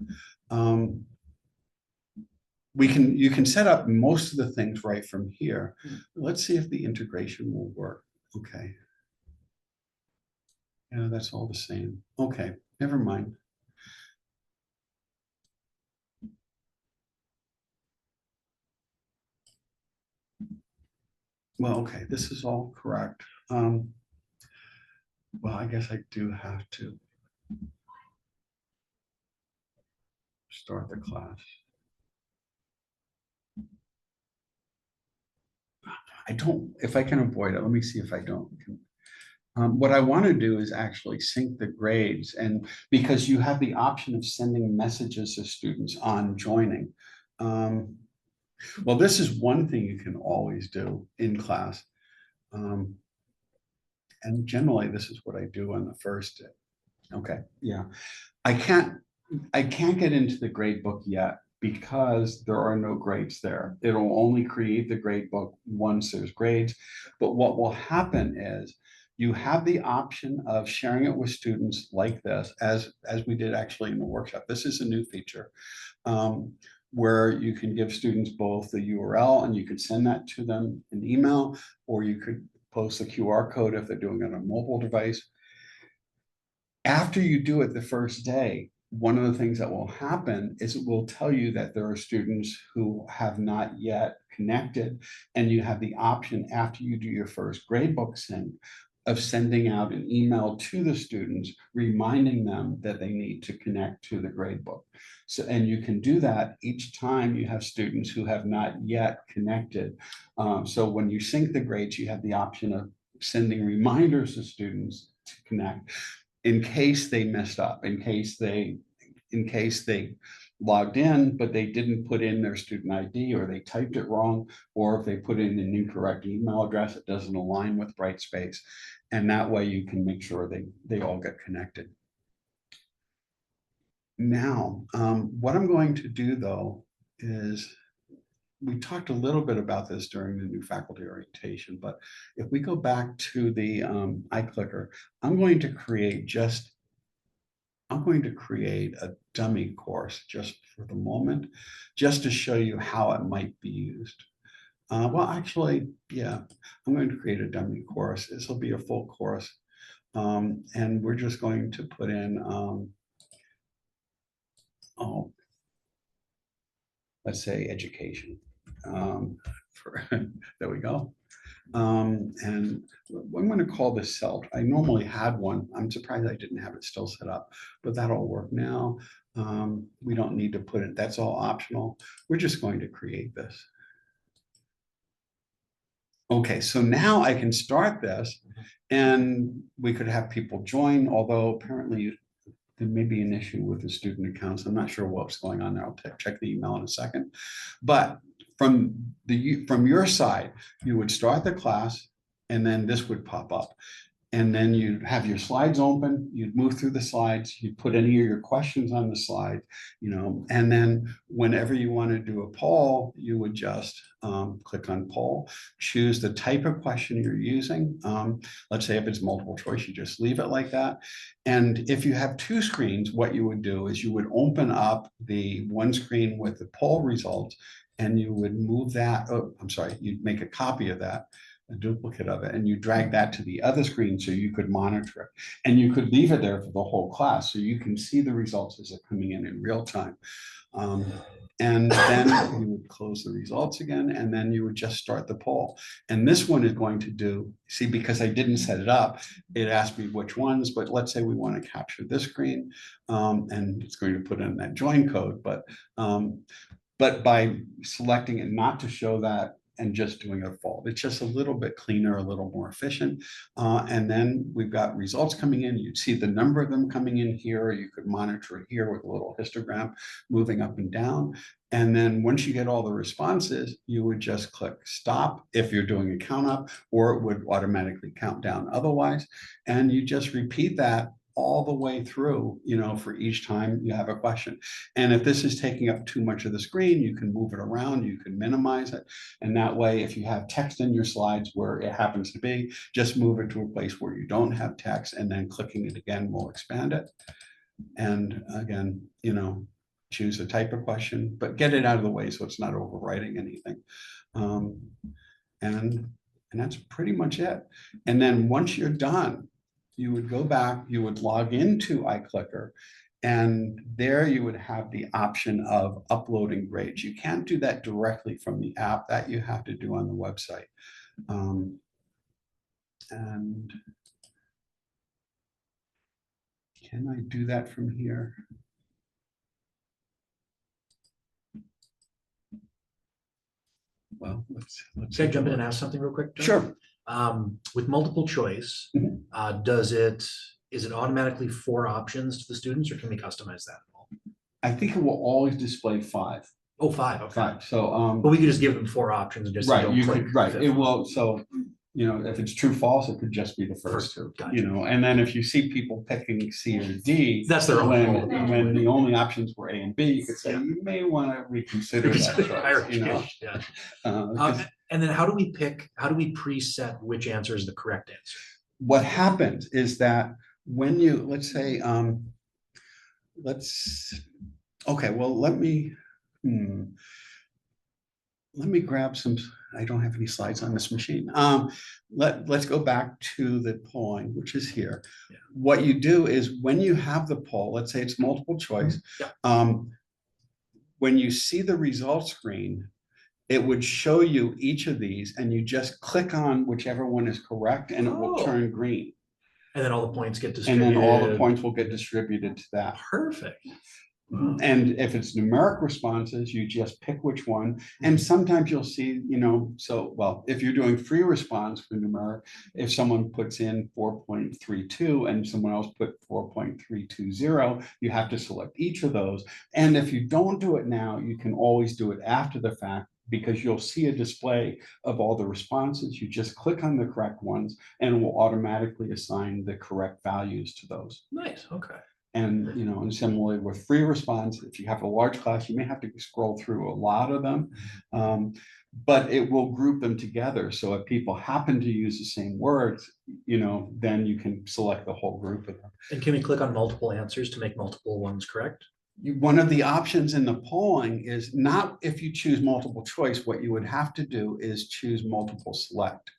You can set up most of the things right from here. Let's see if the integration will work. Okay. Yeah, that's all the same. Okay, never mind. Well, okay, this is all correct. Well, I guess I do have to start the class. I don't, if I can avoid it, let me see if I don't. What I want to do is actually sync the grades, and because you have the option of sending messages to students on joining. Um, well, this is one thing you can always do in class. Um, and generally, this is what I do on the first day. Okay, yeah. I can't I can't get into the grade book yet because there are no grades there. It'll only create the grade book once there's grades. But what will happen is you have the option of sharing it with students like this, as we did actually in the workshop. This is a new feature where you can give students both the URL and you could send that to them in email, or you could post the QR code if they're doing it on a mobile device. After you do it the first day, one of the things that will happen is it will tell you that there are students who have not yet connected, and you have the option after you do your first gradebook send of sending out an email to the students reminding them that they need to connect to the gradebook. So, and you can do that each time you have students who have not yet connected. So when you sync the grades, you have the option of sending reminders to students to connect in case they messed up, in case they logged in, but they didn't put in their student ID, or they typed it wrong, or if they put in an incorrect email address, it doesn't align with Brightspace. And that way you can make sure they all get connected. Now, what I'm going to do though is, we talked a little bit about this during the new faculty orientation, but if we go back to the iClicker, I'm going to create a dummy course just for the moment, just to show you how it might be used. Well, actually, yeah, I'm going to create a dummy course. This will be a full course. And we're just going to put in, oh, let's say education. There we go. And I'm going to call this cell. I normally had one. I'm surprised I didn't have it still set up, but that'll work now. We don't need to put it, that's all optional. We're just going to create this. Okay, so now I can start this and we could have people join, although apparently there may be an issue with the student accounts. I'm not sure what's going on there. I'll check the email in a second. But from your side, you would start the class and then this would pop up. And then you'd have your slides open, you'd move through the slides, you'd put any of your questions on the slide, and then whenever you want to do a poll, you would just click on poll, choose the type of question you're using. Let's say if it's multiple choice, you just leave it like that. And if you have two screens, what you would do is you would open up the one screen with the poll results, and you would move that, oh, I'm sorry, you'd make a copy of that, a duplicate of it, and you drag that to the other screen so you could monitor it. And you could leave it there for the whole class so you can see the results as they're coming in real time. And then you would close the results again, and then you would just start the poll. And this one is going to do, see, because I didn't set it up, it asked me which ones, but let's say we want to capture this screen, and it's going to put in that join code, but by selecting it not to show that and just doing a fold, it's just a little bit cleaner, a little more efficient. And then we've got results coming in. You'd see the number of them coming in here. You could monitor it here with a little histogram moving up and down. And then once you get all the responses, you would just click stop if you're doing a count up, or it would automatically count down otherwise. And you just repeat that all the way through, for each time you have a question. And if this is taking up too much of the screen, you can move it around, you can minimize it. And that way, if you have text in your slides where it happens to be, just move it to a place where you don't have text, and then clicking it again will expand it. And again, choose a type of question, but get it out of the way so it's not overwriting anything. And that's pretty much it. And then once you're done, you would go back, you would log into iClicker, and there you would have the option of uploading grades. You can't do that directly from the app, that you have to do on the website. And can I do that from here? Well, let's. Can I jump in and ask something real quick, John? Sure. With multiple choice, Mhm. is it automatically 4 options to the students, or can we customize that at all? I think it will always display 5. Oh, 5, okay. 5. So, But we could just give them 4 options and just say right, don't you click could, right, the it fifth one. will, so, you know, if it's true, false, it could just be the first two, Gotcha. you know, and then if you see people picking C or D. That's their own fault. When the only options were A and B, you could say, Yeah. you may want to reconsider that choice, you know? Yeah. 'Cause And then how do we preset which answer is the correct answer? what happens is that when you, let's say, okay, well, let me grab some, I don't have any slides on this machine. Let's go back to the polling, which is here. Yeah. What you do is when you have the poll, let's say it's multiple choice. Yeah. When you see the results screen, it would show you each of these and you just click on whichever one is correct and it will Oh. turn green. And then all the points get And distributed. then all the points will get distributed to that. Perfect. And if it's numeric responses, you just pick which one. And sometimes you'll see, you know, so, well, if you're doing free response for numeric, if someone puts in 4.32 and someone else put 4.320, you have to select each of those. And if you don't do it now, you can always do it after the fact, because you'll see a display of all the responses. You just click on the correct ones and it will automatically assign the correct values to those. Nice, okay. And, you know, and similarly with free response, if you have a large class, you may have to scroll through a lot of them, but it will group them together. So if people happen to use the same words, you know, then you can select the whole group of them. And can we click on multiple answers to make multiple ones correct? One of the options in the polling is not if you choose multiple choice, what you would have to do is choose multiple select.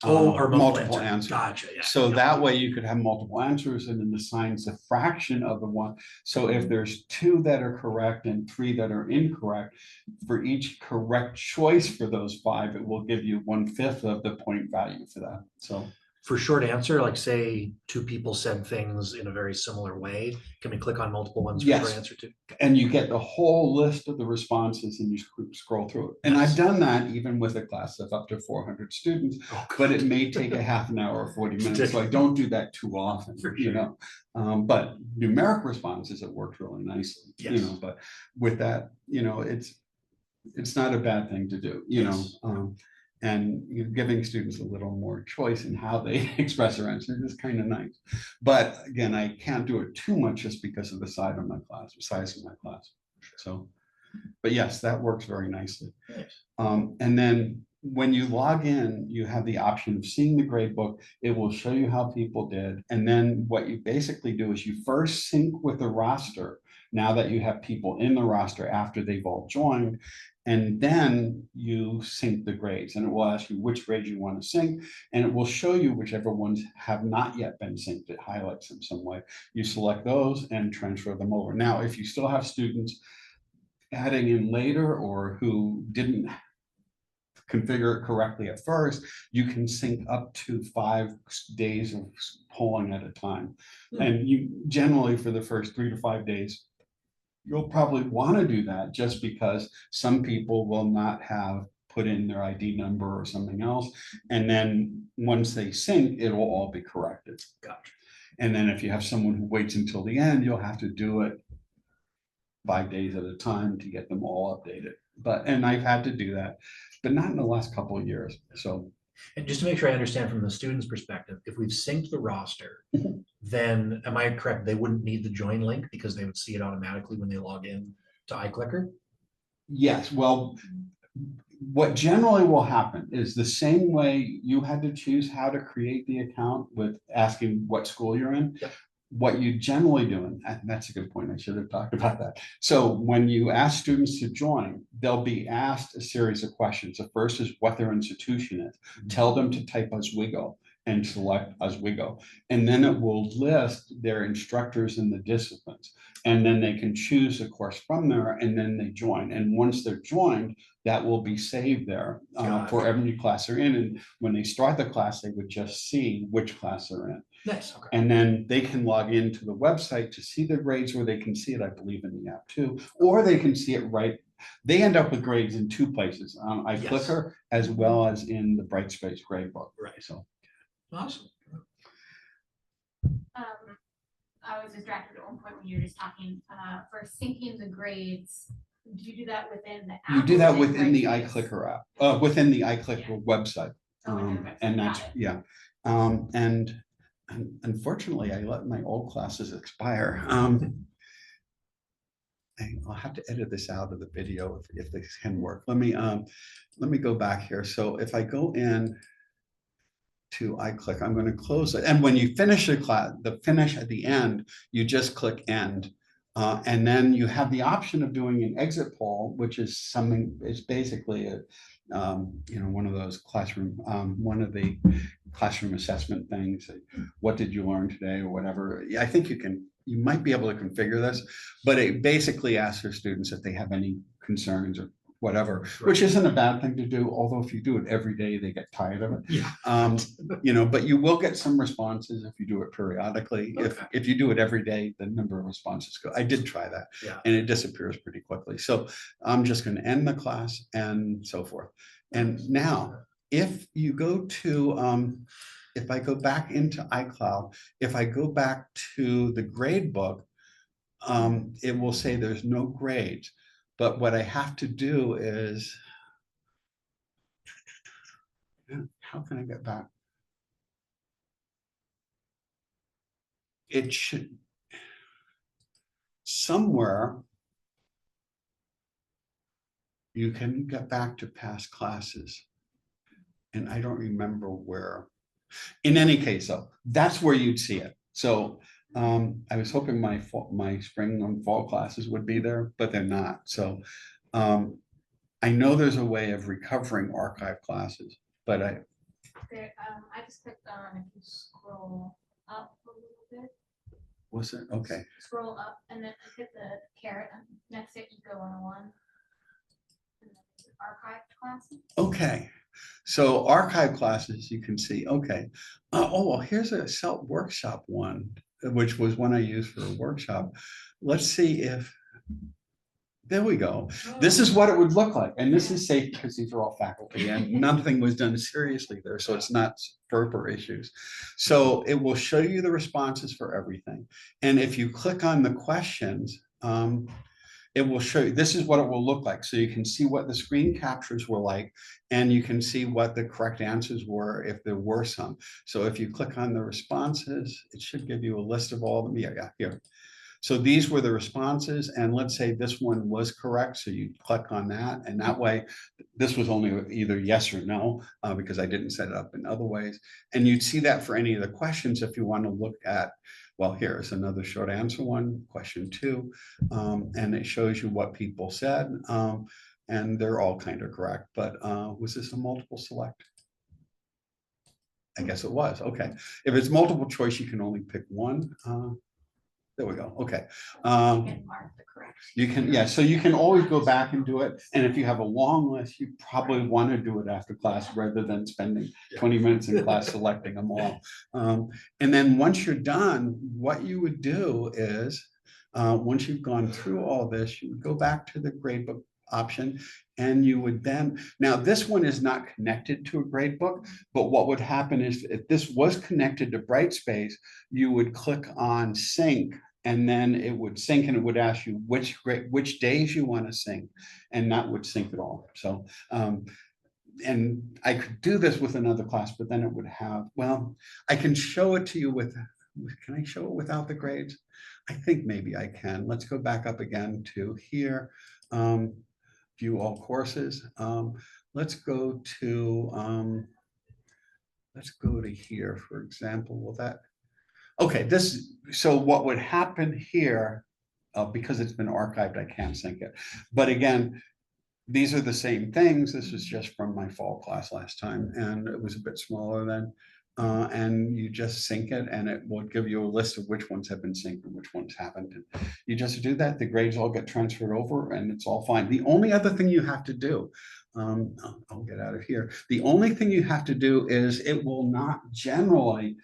Or multiple answers. Gotcha, yeah. So yeah. that way you could have multiple answers and then assigns a fraction of the one. So if there's 2 that are correct and 3 that are incorrect, for each correct choice for those 5, it will give you 1/5 of the point value for that. So For short answer, like say 2 people said things in a very similar way, can we click on multiple ones for Yes. short answer too? and you get the whole list of the responses and you scroll through it. And I've done that even with a class of up to 400 students, Oh, but it may take a half an hour or 40 minutes. So I don't do that too often, For you sure. know. But numeric responses, it worked really nicely, you Yes. know, but with that, you know, it's not a bad thing to do, you Yes. know. And you're giving students a little more choice in how they express their answers is kind of nice. But again, I can't do it too much just because of the size of my class. So, but yes, that works very nicely. Nice. And then when you log in, you have the option of seeing the grade book. It will show you how people did. And then what you basically do is you first sync with the roster now that you have people in the roster after they've all joined. And then you sync the grades and it will ask you which grades you want to sync and it will show you whichever ones have not yet been synced. It highlights them some way. You select those and transfer them over. Now, if you still have students adding in later or who didn't configure it correctly at first, you can sync up to 5 days of polling at a time. And you generally for the first 3 to 5 days, you'll probably want to do that just because some people will not have put in their ID number or something else. And then once they sync, it will all be corrected. Gotcha. And then if you have someone who waits until the end, you'll have to do it 5 days at a time to get them all updated. And I've had to do that, but not in the last couple of years. So. And just to make sure I understand from the student's perspective, if we've synced the roster, then am I correct? They wouldn't need the join link because they would see it automatically when they log in to iClicker? Yes, well, what generally will happen is the same way you had to choose how to create the account with asking what school you're in. Yep. What you generally do, and that's a good point, I should have talked about that. So when you ask students to join, they'll be asked a series of questions. The first is what their institution is. Tell them to type Oswego. and select as we go. And then it will list their instructors in the disciplines. And then they can choose a course from there and then they join. And once they're joined, that will be saved there for every class they're in. And when they start the class, they would just see which class they're in. Nice, okay. And then they can log into the website to see their grades, or they can see it, I believe, in the app too, or they can see it right. They end up with grades in two places, on iClicker as well as in the Brightspace gradebook. Right. So Awesome. I was distracted at one point when you were just talking, for syncing the grades. Do you do that within the app? you do or that within the Brightspace? iClicker app, within the iClicker website. Oh, within the website. And Got that's, it. yeah. And unfortunately, I let my old classes expire. I'll have to edit this out of the video if this can work. Let me go back here. So if I go in to iClick, I'm going to close it. And when you finish the class, the finish at the end, you just click end. And then you have the option of doing an exit poll, which is something, it's basically a, one of those classroom, one of the classroom assessment things. What did you learn today or whatever? I think you might be able to configure this, but it basically asks your students if they have any concerns or whatever, which isn't a bad thing to do. Although if you do it every day, they get tired of it. Yeah. But you will get some responses if you do it periodically. Okay. If you do it every day, the number of responses go. I did try that, and it disappears pretty quickly. So I'm just going to end the class and so forth. And now, if you go to, if I go back into iCloud, if I go back to the grade book, it will say there's no grades. But what I have to do is, how can I get back? It should, somewhere, you can get back to past classes. And I don't remember where. In any case, though, that's where you'd see it. So I was hoping my spring and fall classes would be there, but they're not. So I know there's a way of recovering archive classes, but I just clicked on, if you scroll up a little bit. Was it? Okay. Scroll up and then hit the caret next to Eco 101. Archived classes. Okay. So archive classes, you can see, okay. Well, here's a workshop one, which was one I used for a workshop. Let's see if, there we go. This is what it would look like. And this is safe because these are all faculty and nothing was done seriously there. So it's not FERPA issues. So it will show you the responses for everything. And if you click on the questions, it will show you, this is what it will look like. So you can see what the screen captures were like, and you can see what the correct answers were if there were some. So if you click on the responses, it should give you a list of all of them. Yeah, here. So these were the responses, and let's say this one was correct. So you click on that, and that way, this was only either yes or no, because I didn't set it up in other ways. And you'd see that for any of the questions if you want to look at, well, here's another short answer one, question 2, and it shows you what people said, and they're all kind of correct. But was this a multiple select? I guess it was. Okay. If it's multiple choice, you can only pick one. There we go. Okay. You can mark the correct. You can, yeah. So you can always go back and do it. And if you have a long list, you probably want to do it after class rather than spending 20 minutes in class selecting them all. And then once you're done, what you would do is, once you've gone through all this, you would go back to the gradebook option, and you would then, now this one is not connected to a gradebook, but what would happen is if this was connected to Brightspace, you would click on sync, and then it would sync and it would ask you which days you want to sync, and that would sync it all. So and I could do this with another class, but then it would have, well, I can show it to you with, can I show it without the grades? I think maybe I can. Let's go back up again to here. View all courses. Let's go to here, for example. Will that, okay, this, so what would happen here, because it's been archived, I can't sync it. But again, these are the same things. This was just from my fall class last time, and it was a bit smaller then. and you just sync it, and it will give you a list of which ones have been synced and which ones haven't. And you just do that, the grades all get transferred over, and it's all fine. The only other thing you have to do, I'll get out of here. The only thing you have to do is it will not generally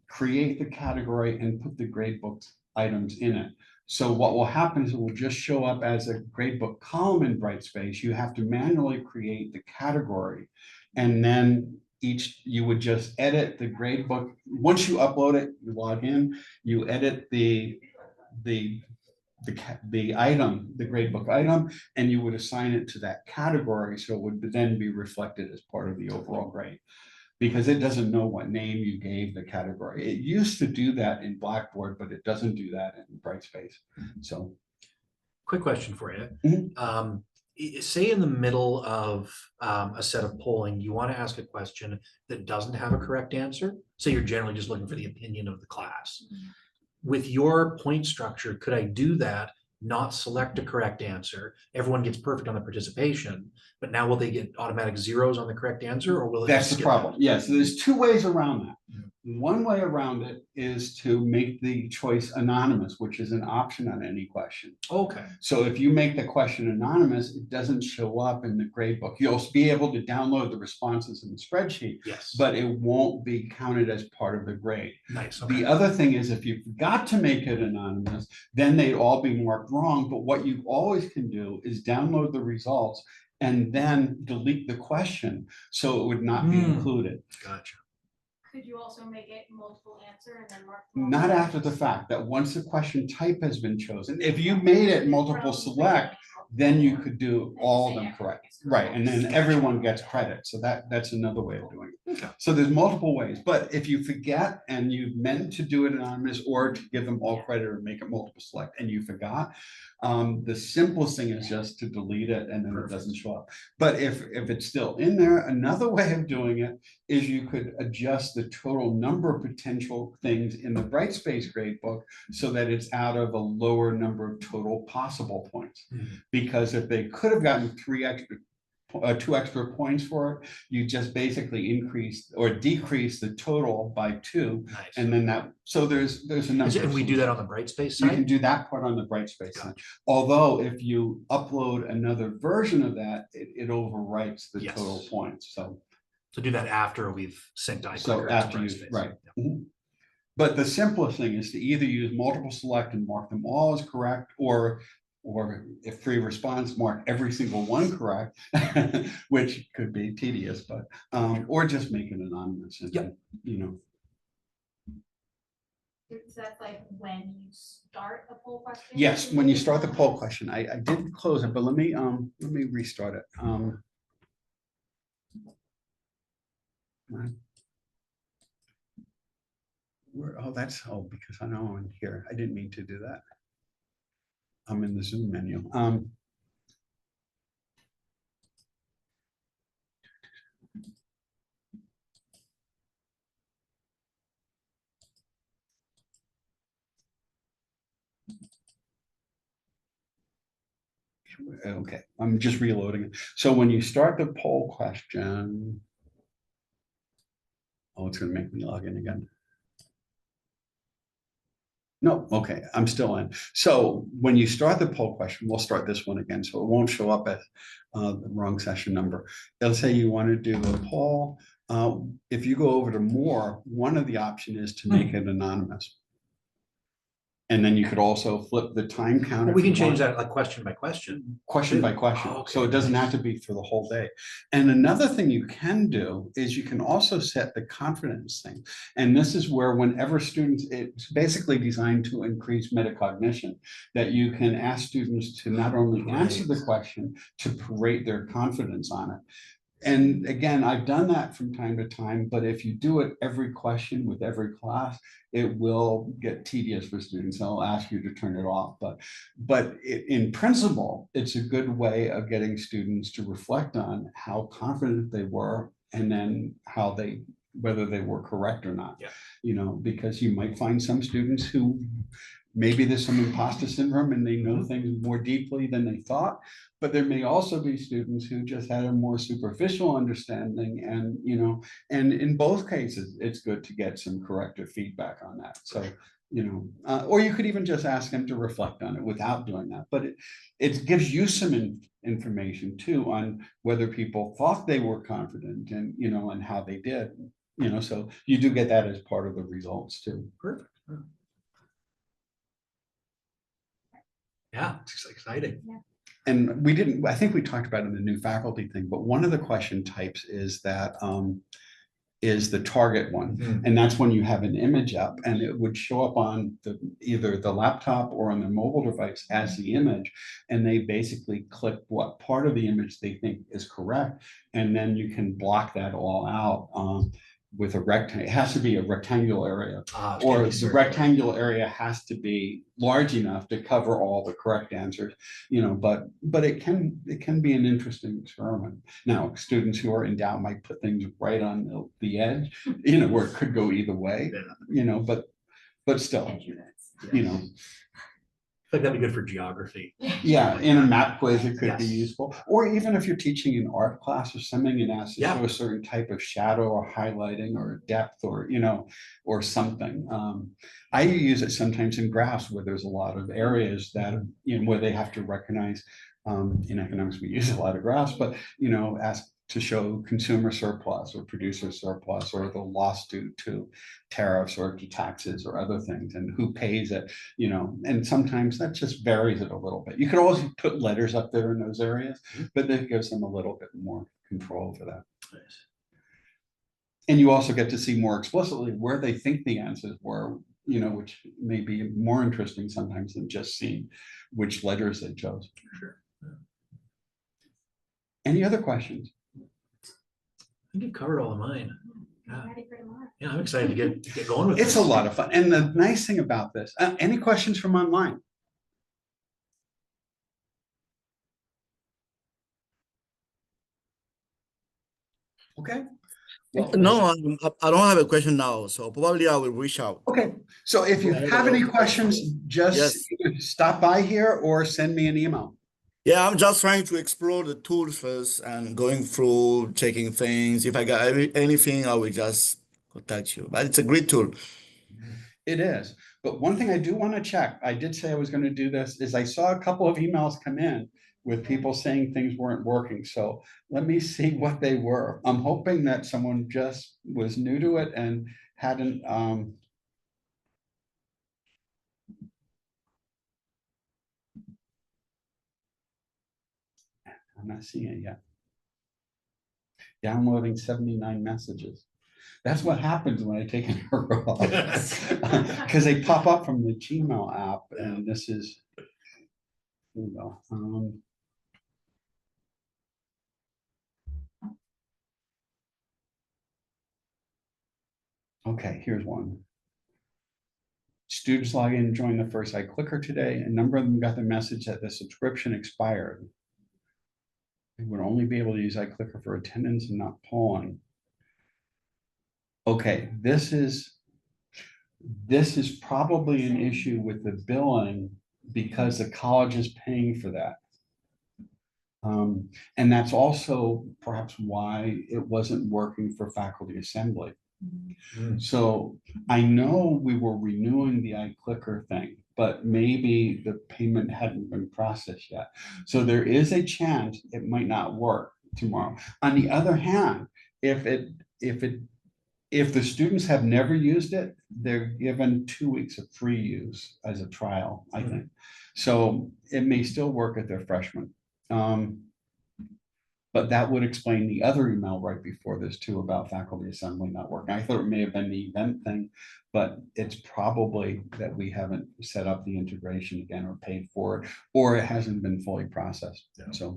create the category and put the gradebook items in it. So what will happen is it will just show up as a gradebook column in Brightspace. You have to manually create the category, and then you would just edit the gradebook. Once you upload it, you log in, you edit the item, the gradebook item, and you would assign it to that category. So it would then be reflected as part of the overall grade, because it doesn't know what name you gave the category. It used to do that in Blackboard, but it doesn't do that in Brightspace. So, Quick question for you. Mhm. Say in the middle of a set of polling, you want to ask a question that doesn't have a correct answer. Say you're generally just looking for the opinion of the class. With your point structure, could I do that, not select a correct answer? Everyone gets perfect on the participation, but now will they get automatic zeros on the correct answer, or will it that's just the skip problem. that? Yes, there's two ways around that. Mhm. One way around it is to make the choice anonymous, which is an option on any question. Okay. So if you make the question anonymous, it doesn't show up in the gradebook. You'll be able to download the responses in the spreadsheet, Yes. but it won't be counted as part of the grade. Nice. The Okay. other thing is, if you forgot to make it anonymous, then they'd all be marked wrong. But what you always can do is download the results and then delete the question, so it would not be included. Gotcha. Could you also make it multiple answer and then mark? them all? Not after the fact, that once the question type has been chosen, if you made it multiple select, then you could do all of them correct. Right, and then everyone gets credit. So that's another way of doing it. Okay. So there's multiple ways, but if you forget and you meant to do it anonymous or to give them all credit or make it multiple select and you forgot, the simplest thing is just to delete it, and then it doesn't show up. But if it's still in there, another way of doing it is you could adjust the total number of potential things in the Brightspace gradebook so that it's out of a lower number of total possible points. Mhm. Because if they could have gotten 2 extra points for it, you just basically increase or decrease the total by 2, Nice. and then so there's a number. And we do that on the Brightspace You can side? do that part on the Brightspace side. Gotcha. Although if you upload another version of that, it overwrites the Yes. total points. So do that after we've synced iClicker. So to after Brightspace. right. Yeah. Mhm. But the simplest thing is to either use multiple select and mark them all as correct, or if free response, mark every single one correct, which could be tedious, but or just make it anonymous and Yep. you know. So that's like when you start a poll question? Yes, when you start the poll question, I did close it, but let me restart it. Because I know I'm in here. I didn't mean to do that. I'm in the Zoom menu. Okay, I'm just reloading it. So when you start the poll question, it's gonna make me log in again. No, okay, I'm still in. So when you start the poll question, we'll start this one again, so it won't show up as the wrong session number. It'll say you want to do a poll. If you go over to more, one of the option is to make it anonymous. And then you could also flip the time counter. Well, we can change that like question by question. Question by question. Oh, okay, So it doesn't nice. have to be for the whole day. And another thing you can do is you can also set the confidence thing. And this is where whenever students, it's basically designed to increase metacognition, that you can ask students to not only answer the question, to rate their confidence on it. And again, I've done that from time to time, but if you do it every question with every class, it will get tedious for students. They'll ask you to turn it off. But in principle, it's a good way of getting students to reflect on how confident they were, and then whether they were correct or not. Yeah. Because you might find some students who maybe there's some imposter syndrome and they know things more deeply than they thought. But there may also be students who just had a more superficial understanding and, and in both cases, it's good to get some corrective feedback on that. So, or you could even just ask them to reflect on it without doing that. But it gives you some information too on whether people thought they were confident and, and how they did, so you do get that as part of the results too. Perfect. Yeah, it's exciting. Yeah. And I think we talked about it in the new faculty thing, but one of the question types is that, is the target one. And that's when you have an image up and it would show up on either the laptop or on their mobile device as the image. And they basically click what part of the image they think is correct. And then you can block that all out with a rectangle. It has to be a rectangular area, or the rectangular area has to be large enough to cover all the correct answers, but it can be an interesting experiment. Now, students who are in doubt might put things right on the edge, where it could go either way, but still, I think that'd be good for geography. Yeah, in a map quiz, it could be Yes. useful. Or even if you're teaching an art class or something and asked to Yeah. show a certain type of shadow or highlighting or depth or, or something. I use it sometimes in graphs where there's a lot of areas that, where they have to recognize, in economics, we use a lot of graphs, but, ask to show consumer surplus or producer surplus or the loss due to tariffs or to taxes or other things and who pays it, and sometimes that just varies it a little bit. You could always put letters up there in those areas, but that gives them a little bit more control for that. Nice. And you also get to see more explicitly where they think the answers were, which may be more interesting sometimes than just seeing which letters they chose. Sure. Any other questions? I think you've covered all of mine. I'm ready for tomorrow. Yeah, I'm excited to get going with It's this. a lot of fun. And the nice thing about this, any questions from online? Okay. Well, No, I don't have a question now, so probably I will reach out. okay. So if you have any questions, just Yes. either stop by here or send me an email. Yeah, I'm just trying to explore the tools first and going through, checking things. If I got anything, I will just contact you. But it's a great tool. It is. But one thing I do want to check, I did say I was going to do this, is I saw a couple of emails come in with people saying things weren't working. So let me see what they were. I'm hoping that someone just was new to it and hadn't, I'm not seeing it yet. Downloading 79 messages. That's what happens when I take an error off. Because they pop up from the Gmail app, and this is, here we go. Okay, here's one. Students log in and join the first iClicker today. A number of them got the message that the subscription expired. They would only be able to use iClicker for attendance and not polling. Okay, this is probably an issue with the billing because the college is paying for that. And that's also perhaps why it wasn't working for faculty assembly. So I know we were renewing the iClicker thing, but maybe the payment hadn't been processed yet. So there is a chance it might not work tomorrow. On the other hand, if the students have never used it, they're given 2 weeks of free use as a trial, I think. So it may still work at their freshmen. But that would explain the other email right before this too about faculty assembly not working. I thought it may have been the event thing, but it's probably that we haven't set up the integration again or paid for it, or it hasn't been fully processed. Yeah.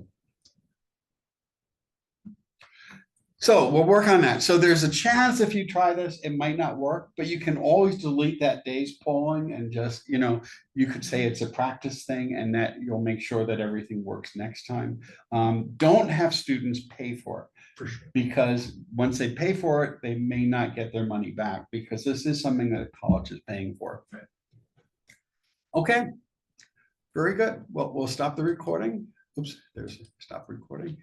So we'll work on that. So there's a chance if you try this, it might not work, but you can always delete that day's polling and just, you could say it's a practice thing and that you'll make sure that everything works next time. Don't have students pay for it. For sure. Because once they pay for it, they may not get their money back because this is something that college is paying for. Right. Okay. Very good. Well, we'll stop the recording. Oops, there's stop recording.